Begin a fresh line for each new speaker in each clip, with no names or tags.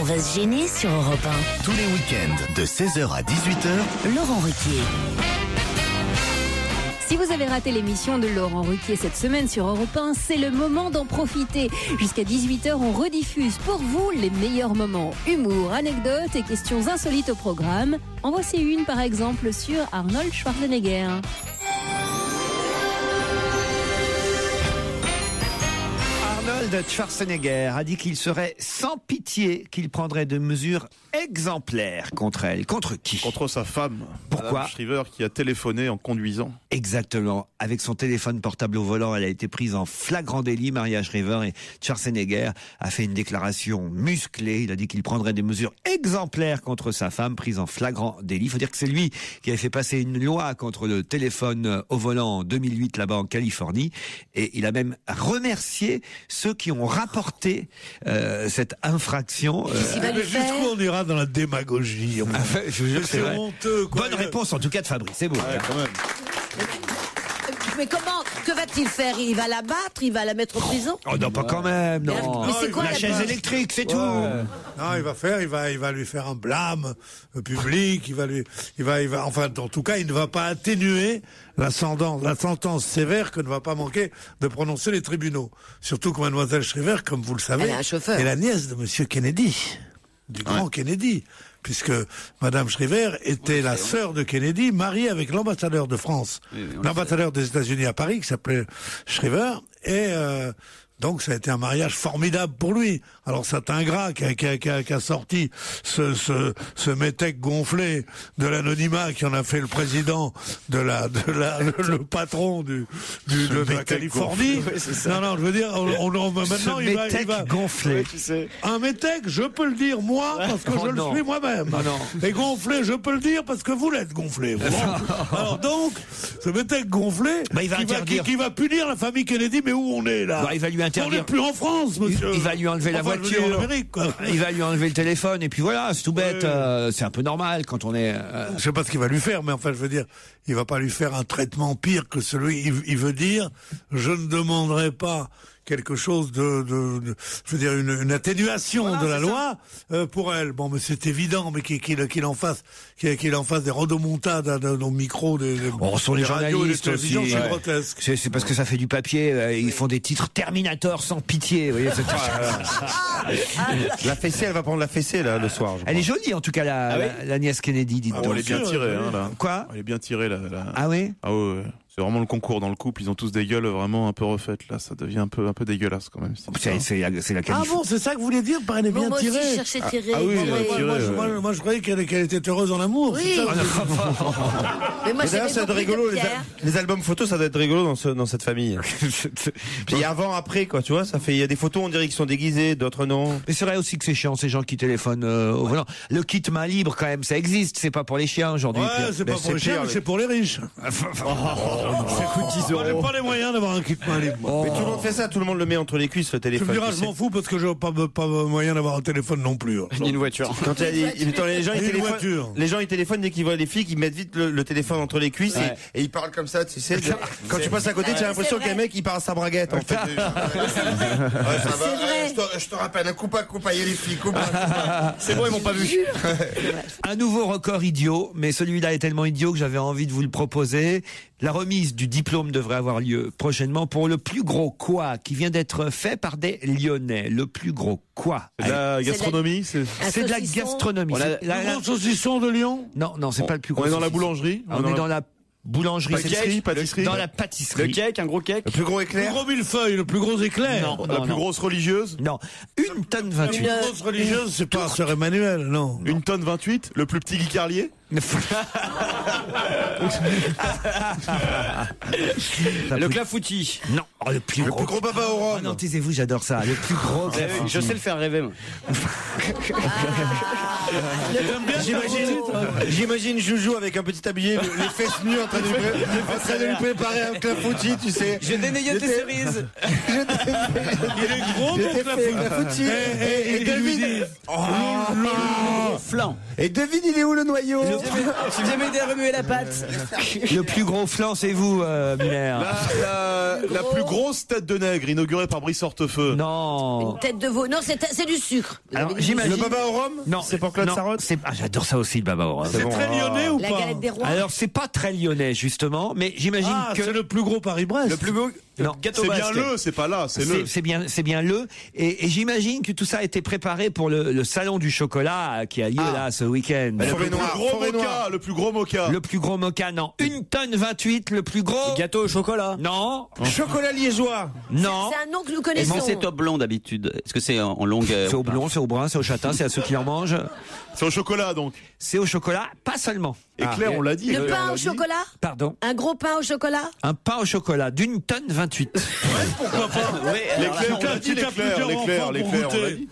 va se gêner sur Europe 1.
Tous les week-ends de 16h à 18h,
Laurent Ruquier.
Si vous avez raté l'émission de Laurent Ruquier cette semaine sur Europe 1, c'est le moment d'en profiter. Jusqu'à 18h, on rediffuse pour vous les meilleurs moments. Humour, anecdotes et questions insolites au programme. En voici une par exemple sur Arnold Schwarzenegger.
Arnold Schwarzenegger a dit qu'il serait sans pitié, qu'il prendrait de mesures exemplaires contre elle. Contre qui ?
Contre sa femme.
Pourquoi ?
Madame Shriver, qui a téléphoné en conduisant.
Exactement. Avec son téléphone portable au volant, elle a été prise en flagrant délit, Maria Shriver, et Schwarzenegger a fait une déclaration musclée. Il a dit qu'il prendrait des mesures exemplaires contre sa femme, prise en flagrant délit. Il faut dire que c'est lui qui avait fait passer une loi contre le téléphone au volant en 2008 là-bas en Californie. Et il a même remercié ceux qui ont rapporté cette infraction.
Jusqu'où on ira dans la démagogie?
Je vous jure, c'est vrai.
Honteux, quoi.
Bonne réponse en tout cas de Fabrice, c'est beau.
Ouais, quand même.
Mais comment? Que va-t-il faire? Il va la battre? Il va la mettre en prison?
Oh non, pas quand même, non.
Mais c'est quoi
la
la
chaise
base
électrique, c'est tout.
Non, il va lui faire un blâme public. Enfin, en tout cas, il ne va pas atténuer la sentence sévère que ne va pas manquer de prononcer les tribunaux. Surtout que Mademoiselle Shriver, comme vous le savez,
Elle a un chauffeur.
est la nièce de Monsieur Kennedy, du grand Kennedy. Puisque Madame Shriver était la sœur de Kennedy, mariée avec l'ambassadeur de France, l'ambassadeur des États-Unis à Paris, qui s'appelait Shriver, et donc ça a été un mariage formidable pour lui. Alors cet ingrat qui a sorti ce métèque gonflé de l'anonymat, qui en a fait le président le patron de la Californie. Non, je veux dire, maintenant il va
gonflé.
un métèque, je peux le dire moi, parce que je le suis moi-même. Et gonflé, je peux le dire parce que vous l'êtes gonflé. Alors donc, ce métèque gonflé, qui va punir la famille Kennedy, mais où on est là?
Il va lui interdire.
On n'est plus en France, monsieur.
Il va lui enlever la voiture.
En Amérique, quoi.
Il va lui enlever le téléphone, et puis voilà, c'est tout bête. C'est un peu normal quand on est.
Je sais pas ce qu'il va lui faire, mais enfin, je veux dire, il va pas lui faire un traitement pire que celui. Il veut dire, je ne demanderai pas quelque chose je veux dire, une atténuation de la loi pour elle. Bon, mais c'est évident, mais qu'il en fasse des rodomontades au micro des
sont les
radios et des
journalistes
télévisions,
aussi.
c'est grotesque.
C'est parce que ça fait du papier. Ils font des titres Terminator sans pitié. Vous voyez,
La fessée, elle va prendre la fessée là le soir.
Elle est jolie en tout cas, la nièce Kennedy. Dites donc.
Elle est bien tirée, là.
Quoi ?
Elle est bien tirée, là.
Ah oui ?
Ah ouais. C'est vraiment le concours dans le couple. Ils ont tous des gueules vraiment un peu refaites. Là, ça devient un peu dégueulasse quand même.
C'est la
Ah
Californie.
bon, c'est ça que vous voulez dire par elle est bien
Moi aussi,
tirée?
je cherchais tirer.
oui,
Moi, je croyais qu'elle était heureuse en amour.
Oui.
C'est ça,
Mais moi,
Mais d'ailleurs, ça doit être rigolo. Les albums photos, ça doit être rigolo dans cette famille. Puis avant, après, quoi, tu vois, il y a des photos, on dirait qu'ils sont déguisés, d'autres non.
Mais c'est vrai aussi que c'est chiant, ces gens qui téléphonent au volant. Le kit main libre, quand même, ça existe. C'est pas pour les chiens aujourd'hui.
Ouais, c'est pas pour les chiens, mais c'est pour les riches. On n'a pas les moyens d'avoir un kit main libre.
Mais tout le monde fait ça, tout le monde le met entre les cuisses, le
Tu
téléphone.
me diras, je m'en fous parce que j'ai pas moyen d'avoir un téléphone non plus.
Ni une voiture. Quand les gens ils téléphonent dès qu'ils voient les filles, ils mettent vite le téléphone entre les cuisses et ils parlent comme ça, tu sais. Quand tu passes à côté, tu as l'impression qu'un mec il parle à sa braguette en fait. Je te rappelle, coupe, il y a les filles, coupe. C'est bon, ils m'ont pas vu.
Un nouveau record idiot, mais celui-là est tellement idiot que j'avais envie de vous le proposer. La remise du diplôme devrait avoir lieu prochainement pour le plus gros quoi qui vient d'être fait par des Lyonnais. Le plus gros quoi?
C'est de la gastronomie,
c'est de la gastronomie.
Le gros saucisson de Lyon?
Non, c'est pas le plus gros.
On est dans la
saucisson.
boulangerie.
On est dans la boulangerie,
pâtisserie.
dans la pâtisserie.
Le cake, un gros cake. Le plus gros
Le
éclair.
plus gros millefeuille, le plus gros éclair.
Non,
La plus grosse religieuse.
Non, 1 tonne
La
28.
plus grosse religieuse, c'est pas Sœur Emmanuel, non.
1 tonne 28. Le plus petit Guy Carlier.
Le clafoutis.
Non, le plus gros
baba au rhum.
Oh non, taisez-vous, j'adore ça. Le plus gros.
Je sais le faire rêver, moi. J'imagine Joujou avec un petit tablier, les fesses nues en train de lui préparer un clafoutis, tu sais. Je dénaillais tes cerises.
Il est gros, mon clafoutis.
Et devine.
Flan.
Et devine, il est où le noyau?
Tu viens m'aider à remuer la pâte.
Le plus gros flan, c'est vous, Miller.
La plus grosse tête de nègre inaugurée par Brice Hortefeux.
Non.
Une tête de veau. Non, c'est du sucre.
Alors, j'imagine.
Le baba au rhum?
Non,
c'est pour Claude Sarraute.
J'adore ça aussi, le baba au rhum.
C'est très lyonnais ou
La
pas?
galette des rois.
Alors, c'est pas très lyonnais, justement, mais j'imagine que.
C'est le plus gros Paris-Brest.
Le plus beau
Non.
gâteau
C'est
basque.
bien c'est pas là, c'est le.
C'est bien le. Et j'imagine que tout ça a été préparé pour le salon du chocolat qui a lieu là ce week-end.
Le plus gros mocha.
Le plus gros mocha, non. 1,28 tonne, le plus gros.
Gâteau au chocolat.
Non.
Chocolat liégeois.
Non.
C'est un nom que nous
Est-ce
connaissons.
que c'est au blond d'habitude? Est-ce que c'est en longueur?
C'est au blond, c'est au brun, c'est au châtain, c'est à ceux qui en mangent.
C'est au chocolat donc.
C'est au chocolat, pas seulement.
Et Claire, on l'a dit.
Le
on
pain
l'a
au
dit.
chocolat.
Pardon.
Un gros pain au chocolat.
Un pain au chocolat d'1,28 tonne.
Pourquoi pas?
L'éclair, on l'a dit, l'éclair, on l'a dit.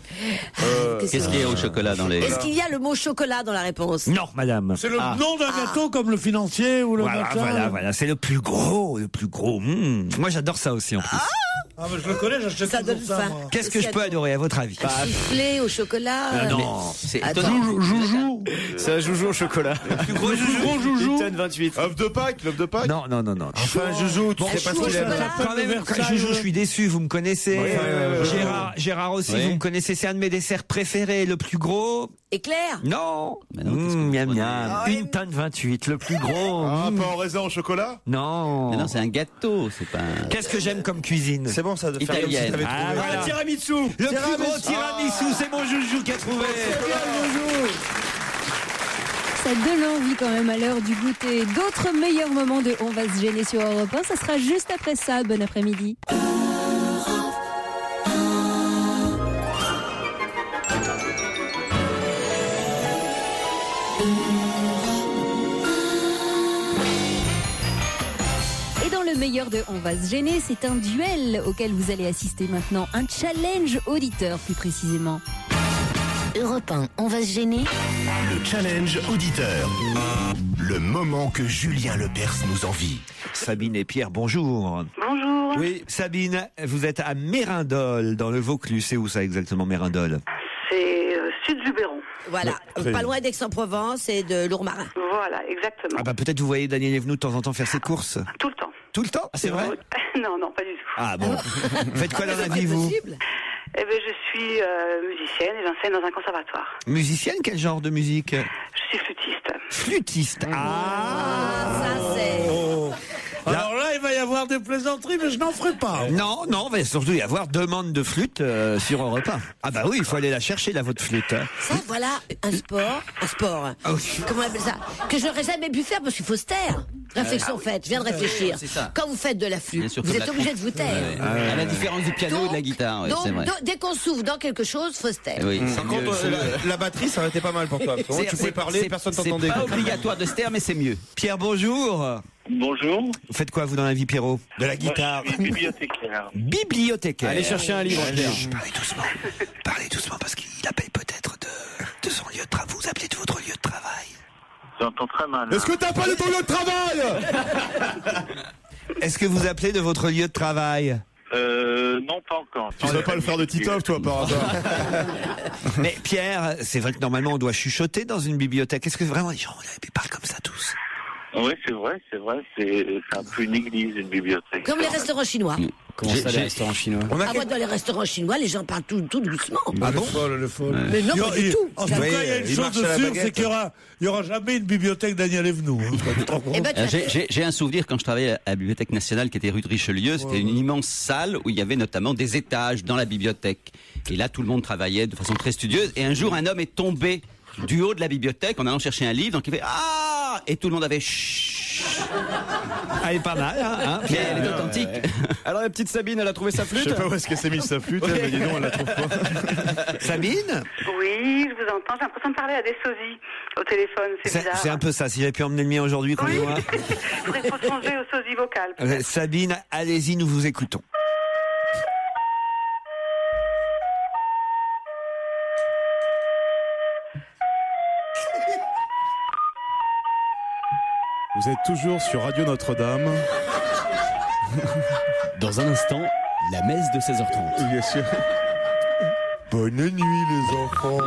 Qu'est-ce qu'il y a au chocolat dans les...
Est-ce qu'il y a le mot chocolat dans la réponse?
Non, madame.
C'est le nom d'un gâteau comme le financier ou le machin.
Voilà, c'est le plus gros, Moi, j'adore ça aussi en plus.
Ah, mais je le connais, j'achète
Ça
toujours
donne
ça,
faim.
moi.
Qu'est-ce que je peux adorer à votre avis?
Soufflé au chocolat.
Non.
C'est
Attends.
étonnant.
Joujou.
C'est un joujou au chocolat.
Le plus gros joujou.
1,28 tonnes.
Œuf de Pâques.
Non.
Enfin, Joujou, tu sais pas ce
chou au
qu'il aime.
chocolat.
Quand même, Joujou, je suis déçu, vous me connaissez. Gérard aussi,
Oui.
vous me connaissez, c'est un de mes desserts préférés, le plus gros.
Éclair.
Non.
Mais non, qu'est-ce que vous
Miam
prenez
miam. 1,28 tonne, le plus gros.
Un pain en raisin au chocolat.
Non.
Mais non, c'est un gâteau, c'est pas un...
Qu'est-ce que j'aime comme cuisine?
C'est bon ça de faire comme si
Italienne.
t'avais
Ah,
trouvé.
voilà.
Tiramisu.
Le plus gros tiramisu, c'est mon Joujou qui a trouvé.
Ça donne envie quand même à l'heure du goûter. D'autres meilleurs moments de On va se gêner sur Europe 1, ça sera juste après ça. Bon après-midi. Et dans le meilleur de On va se gêner, c'est un duel auquel vous allez assister maintenant. Un challenge auditeur plus précisément.
Europe 1, on va se gêner.
Le challenge auditeur. Le moment que Julien Lepers nous envie.
Sabine et Pierre, bonjour.
Bonjour.
Oui, Sabine, vous êtes à Mérindol, dans le Vaucluse. C'est où ça exactement, Mérindol?
C'est sud du Béron.
Voilà. Pas loin d'Aix-en-Provence et de Lourmarin.
Voilà, exactement.
Ah bah peut-être vous voyez Daniel Evenou de temps en temps faire ses courses.
Tout le temps.
Tout le temps? C'est vrai?
Non, non, pas du tout.
Ah bon. Faites quoi dans la vie, vous?
Possible.
Eh ben, je suis musicienne et j'enseigne dans un conservatoire.
Musicienne, quel genre de musique?
Je suis flûtiste.
Flûtiste.
Ah, ça c'est.
Alors là, il va y avoir des plaisanteries, mais je n'en ferai pas.
Non, il va surtout y avoir demande de flûte sur Europe 1. Ah bah oui, il faut aller la chercher, là, votre flûte.
Ça, voilà, un sport.
Ah oui.
Comment on appelle ça? Que je n'aurais jamais pu faire parce qu'il faut se taire. Réflexion faite, je viens de réfléchir.
C'est ça.
Quand vous faites de la flûte,
Bien sûr,
vous
comme
êtes
la
obligé de
flûte.
vous taire.
À la différence du piano et de la guitare, ouais, c'est vrai.
Dès qu'on souffle dans quelque chose, faut se taire.
Oui,
Par contre, la batterie, ça aurait été pas mal pour toi. Parce que moi, tu pouvais parler, personne t'entendait.
C'est pas obligatoire de se taire, mais c'est mieux.
Pierre, bonjour.
Bonjour.
Vous faites quoi, vous, dans la vie, Pierrot?
De la guitare.
Moi, je suis bibliothécaire.
Bibliothécaire.
Allez chercher un livre, Pierre.
Parlez doucement, parce qu'il appelle peut-être de son lieu de travail. Vous appelez de votre lieu de travail.
J'entends très mal.
Est-ce que t'as pas de ton lieu de travail?
Est-ce que vous appelez de votre lieu de travail?
Non, pas encore.
Tu sais pas le faire de Titoff, toi, par hasard.
Mais Pierre, c'est vrai que normalement on doit chuchoter dans une bibliothèque. Est-ce que vraiment les gens parlent comme ça tous?
Oui, c'est vrai. C'est un peu une église, une bibliothèque.
Comme les restaurants chinois.
Comment ça, les restaurants chinois?
Ah, moi, dans les restaurants chinois, les gens parlent tout doucement.
Ah bon? Elle est folle.
Mais non, pas du tout.
En tout cas, il y a une
il
chose
marche
de
à la
sûre,
baguette.
c'est qu'il y aura jamais une bibliothèque Daniel Evenou.
Eh ben, tu as-
J'ai un souvenir quand je travaillais à la Bibliothèque nationale qui était rue de Richelieu. C'était une immense salle où il y avait notamment des étages dans la bibliothèque. Et là, tout le monde travaillait de façon très studieuse. Et un jour, un homme est tombé du haut de la bibliothèque en allant chercher un livre. Donc il fait ah, et tout le monde avait chut.
Elle est pas mal, hein,
Mais elle est authentique.
Alors la petite Sabine, elle a trouvé sa
Je
flûte?
sais pas où est-ce qu'elle s'est mise sa flûte, mais dis donc, elle la trouve pas.
Sabine?
Oui, je vous entends. J'ai l'impression de parler à des sosies au téléphone. C'est bizarre.
C'est un peu ça. Si j'avais pu emmener le mien aujourd'hui,
Oui.
croyez-moi.
Il faudrait faut changer au sosie vocal.
Sabine, allez-y, nous vous écoutons.
Vous êtes toujours sur Radio Notre-Dame.
Dans un instant, la messe de 16h30.
Bien sûr.
Bonne nuit, les enfants.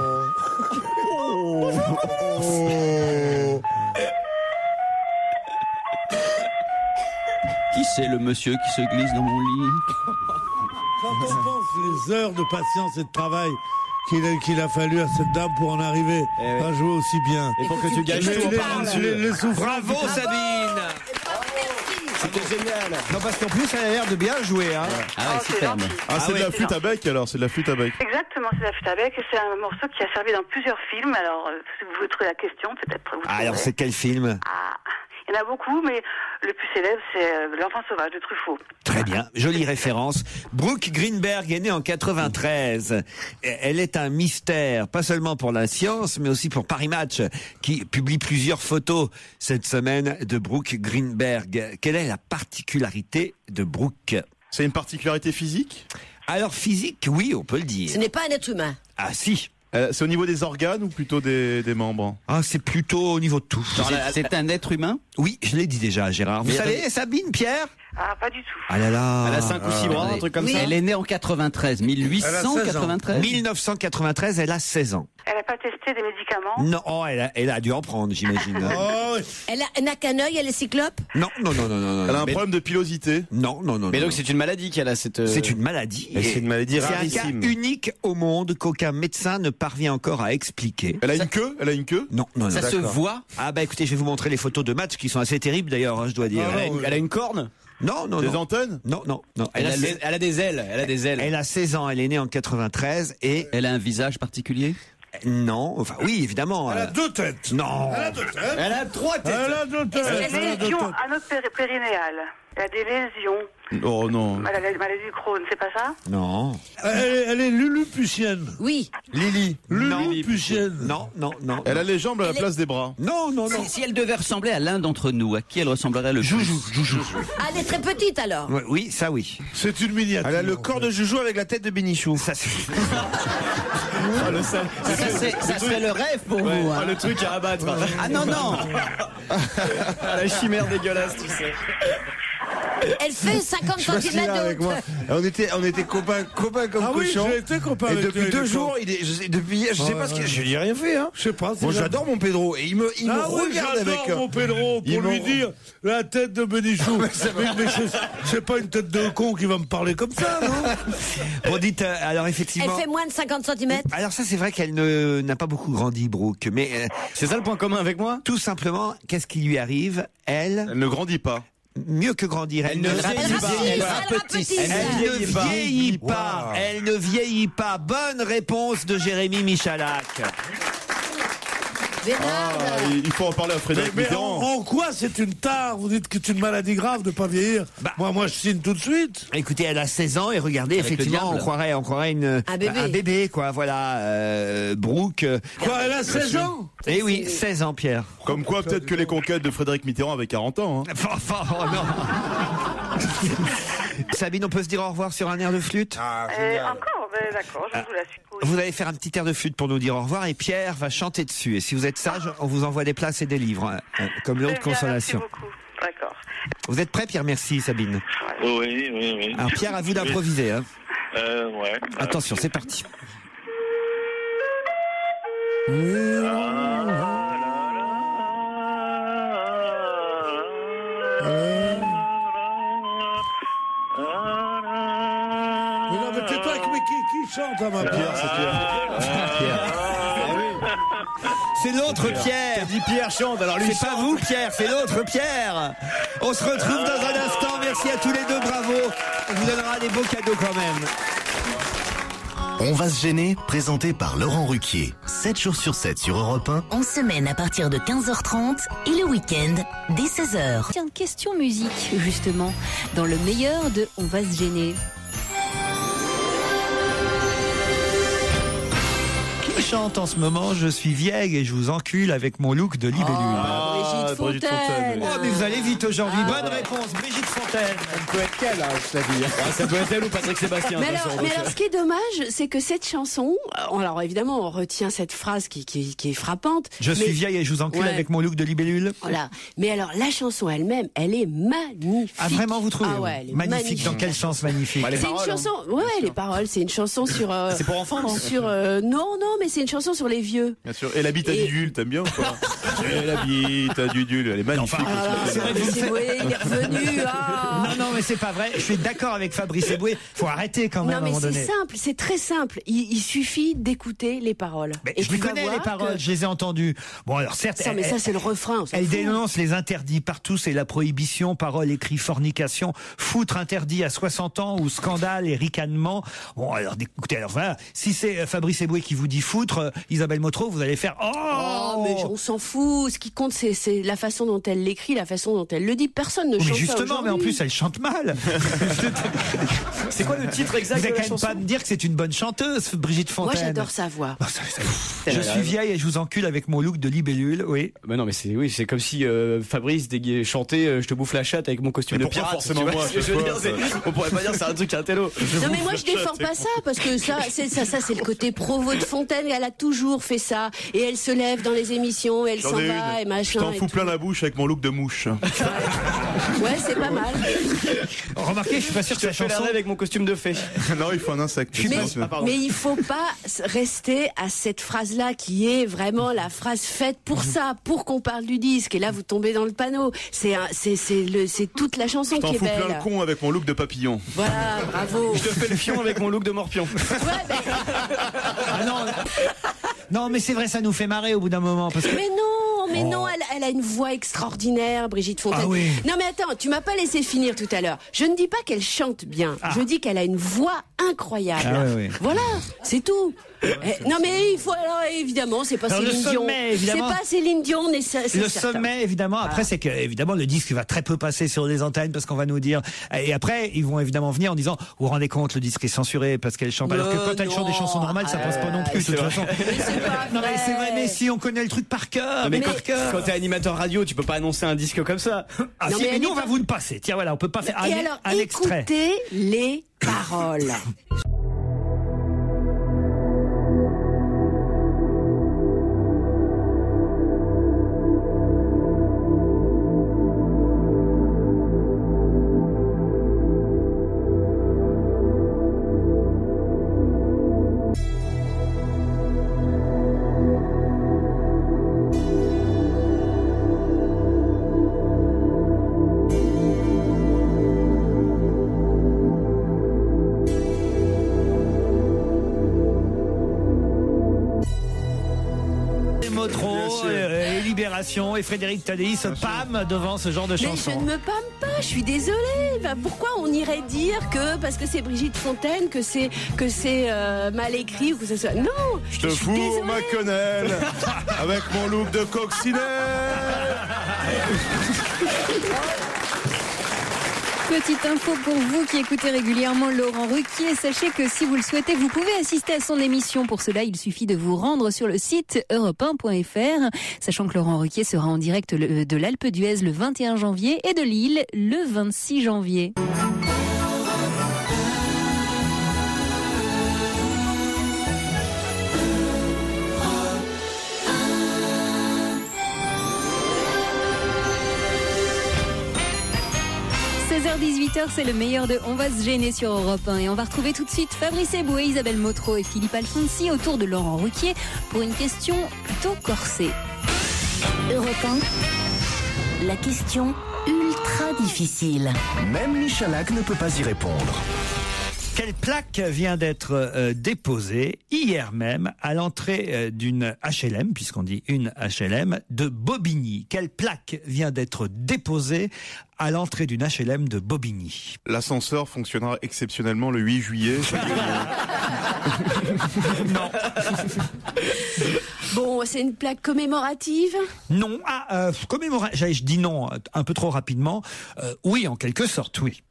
Qui c'est le monsieur qui se glisse dans mon lit?
Quand on pense les heures de patience et de travail qu'il a fallu à cette dame pour en arriver à jouer aussi bien.
Et pour que tu gagnes
les souffrances.
Bravo Sabine.
C'était génial.
Non, parce qu'en plus, elle a l'air de bien jouer. Hein.
Ah ouais, superbe.
Ah, c'est de la flûte à bec alors, c'est de la flûte à bec.
Exactement, c'est la flûte à bec et c'est un morceau qui a servi dans plusieurs films. Alors, si vous voulez trouver la question, peut-être vous trouverez.
Alors, c'est quel film?
Il y en a beaucoup, mais le plus célèbre, c'est L'Enfant sauvage de Truffaut.
Très bien, jolie référence. Brooke Greenberg est née en 93. Elle est un mystère, pas seulement pour la science, mais aussi pour Paris Match, qui publie plusieurs photos cette semaine de Brooke Greenberg. Quelle est la particularité de Brooke?
C'est une particularité physique?
Alors physique, oui, on peut le dire.
Ce n'est pas un être humain.
Ah si.
C'est au niveau des organes ou plutôt des membres?
Ah, c'est plutôt au niveau de tout.
C'est un être humain?
Oui, je l'ai dit déjà, Gérard. Vous savez, Sabine, Pierre?
Ah, pas du tout.
Ah là là.
Elle a 5 ou 6 bras, un truc comme ça.
Elle est née en 1893.
1993, elle a 16 ans.
Elle n'a pas testé des médicaments?
Non, oh, elle a dû en prendre, j'imagine.
Elle n'a qu'un œil, elle est cyclope?
Non.
Elle a un problème de pilosité?
Non.
Mais donc c'est une maladie qu'elle a cette.
C'est une maladie.
C'est une maladie
C'est un
rarissime.
cas unique au monde qu'aucun médecin ne parvient encore à expliquer.
Elle a une queue? Elle a une queue?
Non.
Ça se voit?
Ah bah écoutez, je vais vous montrer les photos de match qui sont assez terribles d'ailleurs, hein, je dois dire.
Elle a une corne?
Non.
Des antennes?
Non.
Elle a des ailes.
Elle a 16 ans, elle est née en 93 et...
Elle a un visage particulier?
Non, enfin oui, évidemment.
Elle a 2 têtes.
Non.
Elle a 2 têtes.
Elle a 3 têtes.
Elle a 2 têtes.
Elle a des lésions à notre périnéale. Elle a des lésions.
Oh non.
Elle a la maladie du Crohn, c'est pas ça?
Non.
Elle est lulupucienne.
Oui.
Lily.
Lulupucienne.
Non.
Elle a les jambes à la place des bras.
Non.
Si elle devait ressembler à l'un d'entre nous, à qui elle ressemblerait le plus?
Joujou.
Ah, elle est très petite alors.
Oui, ça oui.
C'est une miniature.
Elle a le corps de Joujou avec la tête de Bénichou.
Ça c'est...
Ça serait le rêve pour vous. Hein.
Le truc à abattre.
Ah non.
La chimère dégueulasse, tu sais.
Elle fait 50 cm
avec moi. On était copains comme
Ah oui,
cochons.
j'ai été copain
Et
avec
depuis
lui,
2
il est
jours, depuis hier, je sais pas ce qu'il. Je lui ai rien fait, hein.
Je sais pas.
Moi, j'adore mon Pedro. Et il me regarde avec.
J'adore mon Pedro pour lui dire la tête de Benichou. Mais c'est pas une tête de con qui va me parler comme ça, non?
Bon, dites, alors effectivement...
Elle fait moins de 50 cm.
Alors ça, c'est vrai qu'elle n'a pas beaucoup grandi, Brooke. Mais
C'est ça le point commun avec moi?
tout simplement, qu'est-ce qui lui arrive? Elle,
Elle ne grandit pas.
mieux que grandir, elle ne vieillit pas. Elle ne vieillit pas. Bonne réponse de Jérémy Michalak.
Il faut en parler à Frédéric
Mais
Mitterrand.
en quoi c'est une tare? Vous dites que c'est une maladie grave de pas vieillir. Moi, je signe tout de suite.
Écoutez, elle a 16 ans et regardez,
Avec
effectivement,
le
on croirait un bébé, quoi. Voilà, Brooke.
Quoi, elle a 16 ans?
Eh oui, 16 ans, Pierre.
Comme quoi, peut-être que les conquêtes de Frédéric Mitterrand avaient 40 ans. Hein.
Oh non. Sabine, on peut se dire au revoir sur un air de flûte?
Encore, d'accord, je vous la suis.
Vous allez faire un petit air de flûte pour nous dire au revoir et Pierre va chanter dessus. Et si vous êtes sage, on vous envoie des places et des livres, comme l'autre consolation.
Merci beaucoup. D'accord.
Vous êtes prêts, Pierre? Merci, Sabine.
Oui.
Alors, Pierre, à vous d'improviser. Hein.
Ouais.
Attention, c'est parti.
Mais non, mais tais-toi, mais qui chante à ma Pierre?
C'est l'autre Pierre.
T'as dit Pierre chante, alors lui
C'est pas vous, Pierre, c'est l'autre Pierre. On se retrouve dans un instant. Merci à tous les deux, bravo. On vous donnera des beaux cadeaux quand même.
On va se gêner, présenté par Laurent Ruquier. 7 jours sur 7 sur Europe 1.
En semaine à partir de 15h30 et le week-end dès 16h.
Tiens, question musique, justement, dans le meilleur de On va se gêner.
Qui chante en ce moment Je suis vieille et je vous encule avec mon look de libellule?
Brigitte Fontaine.
Oh, mais vous allez vite aujourd'hui. Bonne réponse, Brigitte Fontaine.
Elle peut être quelle, je t'ai dit. Ça peut être elle ou Patrick Sébastien.
Mais alors, ce qui est dommage, c'est que cette chanson, alors évidemment, on retient cette phrase qui est frappante.
Je suis vieille et je vous encule avec mon look de libellule.
Voilà. Mais alors, la chanson elle-même, elle est magnifique.
Ah, vraiment, vous trouvez?
Ah ouais, elle est
magnifique. Dans quel sens magnifique?
C'est une chanson, les paroles, c'est une chanson sur...
c'est pour enfants, non?
Non, mais c'est une chanson sur les vieux.
Bien sûr. Et la bite à Dudule, t'aimes bien ou pas? Et la bite à Dudule, elle est magnifique.
C'est vrai que
il est revenu.
Non, mais c'est pas vrai. Je suis d'accord avec Fabrice Eboué. Faut arrêter quand même à un moment donné.
Non, mais c'est simple, c'est très simple. Il suffit d'écouter les paroles.
Mais je les connais, les paroles, je les ai entendues. Bon, alors certes.
Mais ça, c'est le refrain.
Elle dénonce les interdits partout, c'est la prohibition, parole, écrit, fornication, foutre interdit à 60 ans ou scandale et ricanement. Bon, alors écoutez, alors voilà, si c'est Fabrice Eboué qui vous dit foutre, Isabelle Motro, vous allez faire oh
mais on s'en fout. Ce qui compte, c'est la façon dont elle l'écrit, la façon dont elle le dit. Personne ne chante ça
justement, mais en plus, elle chante mal.
C'est quoi le titre exact
de la chanson? Vous n'allez quand même pas me dire que c'est une bonne chanteuse, Brigitte Fontaine.
Moi, j'adore sa voix.
Je suis vieille et je vous encule avec mon look de libellule, oui.
Bah non, mais c'est comme si Fabrice chantait je te bouffe la chatte avec mon costume de pirate.
Forcément moi,
on pourrait pas dire c'est un truc à un télo.
Non mais moi je défends pas ça parce que ça c'est le côté provo de Fontaine, elle a toujours fait ça et elle se lève dans les émissions, elle s'en va et machin.
Je t'en fous plein la bouche avec mon look de mouche.
Ouais, c'est pas mal.
Remarquez, je suis pas sûr que ça chanson
avec mon costume de fée.
Non, il faut un insecte.
Mais il faut pas rester à cette phrase là qui est vraiment la phrase faite pour ça, pour qu'on parle du disque et là vous tombez dans le panneau. C'est toute la chanson qui est belle.
Je t'en fous plein le con avec mon look de papillon.
Voilà, bravo.
Je te fais le fion avec mon look de morpion.
Ouais,
ah non, mais c'est vrai, ça nous fait marrer au bout d'un moment. Parce que...
Mais non, elle a une voix extraordinaire, Brigitte Fontaine.
Ah oui.
Non mais attends, tu m'as pas laissé finir tout à l'heure. Je ne dis pas qu'elle chante bien, je dis qu'elle a une voix incroyable.
Ah oui.
Voilà, c'est tout. Non mais il faut alors évidemment c'est pas Céline Dion. C'est pas Céline Dion et c'est
le sommet évidemment après c'est que évidemment le disque va très peu passer sur les antennes parce qu'on va nous dire et après ils vont évidemment venir en disant vous vous rendez compte le disque est censuré parce qu'elle chante alors que quand elle chante des chansons normales ça passe pas non plus de toute façon. Non mais c'est vrai mais si on connaît le truc par cœur.
Mais quand t'es animateur radio tu peux pas annoncer un disque comme ça.
Ah si mais nous on va vous le passer. Tiens voilà on peut pas faire un extrait.
Écoutez les paroles.
Et Frédéric Tadei se pâme devant ce genre de chanson.
Mais je ne me pâme pas, je suis désolée. Pourquoi on irait dire que parce que c'est Brigitte Fontaine que c'est mal écrit ou que ce soit non.
Je te fous au Maconnel avec mon look de coccinelle.
Petite info pour vous qui écoutez régulièrement Laurent Ruquier, sachez que si vous le souhaitez, vous pouvez assister à son émission. Pour cela, il suffit de vous rendre sur le site europe1.fr, sachant que Laurent Ruquier sera en direct de l'Alpe d'Huez le 21 janvier et de Lille le 26 janvier. h 18h, c'est le meilleur de On va se gêner sur Europe 1 et on va retrouver tout de suite Fabrice Eboué, Isabelle Motro et Philippe Alfonsi autour de Laurent Ruquier pour une question plutôt corsée.
Europe 1, la question ultra difficile.
Même Michalak ne peut pas y répondre.
Quelle plaque vient d'être déposée hier même à l'entrée d'une HLM, puisqu'on dit une HLM, de Bobigny? Quelle plaque vient d'être déposée à l'entrée d'une HLM de Bobigny?
L'ascenseur fonctionnera exceptionnellement le 8 juillet.
Non.
Bon, c'est une plaque commémorative?
Non. Je dis non un peu trop rapidement. Oui, en quelque sorte, oui.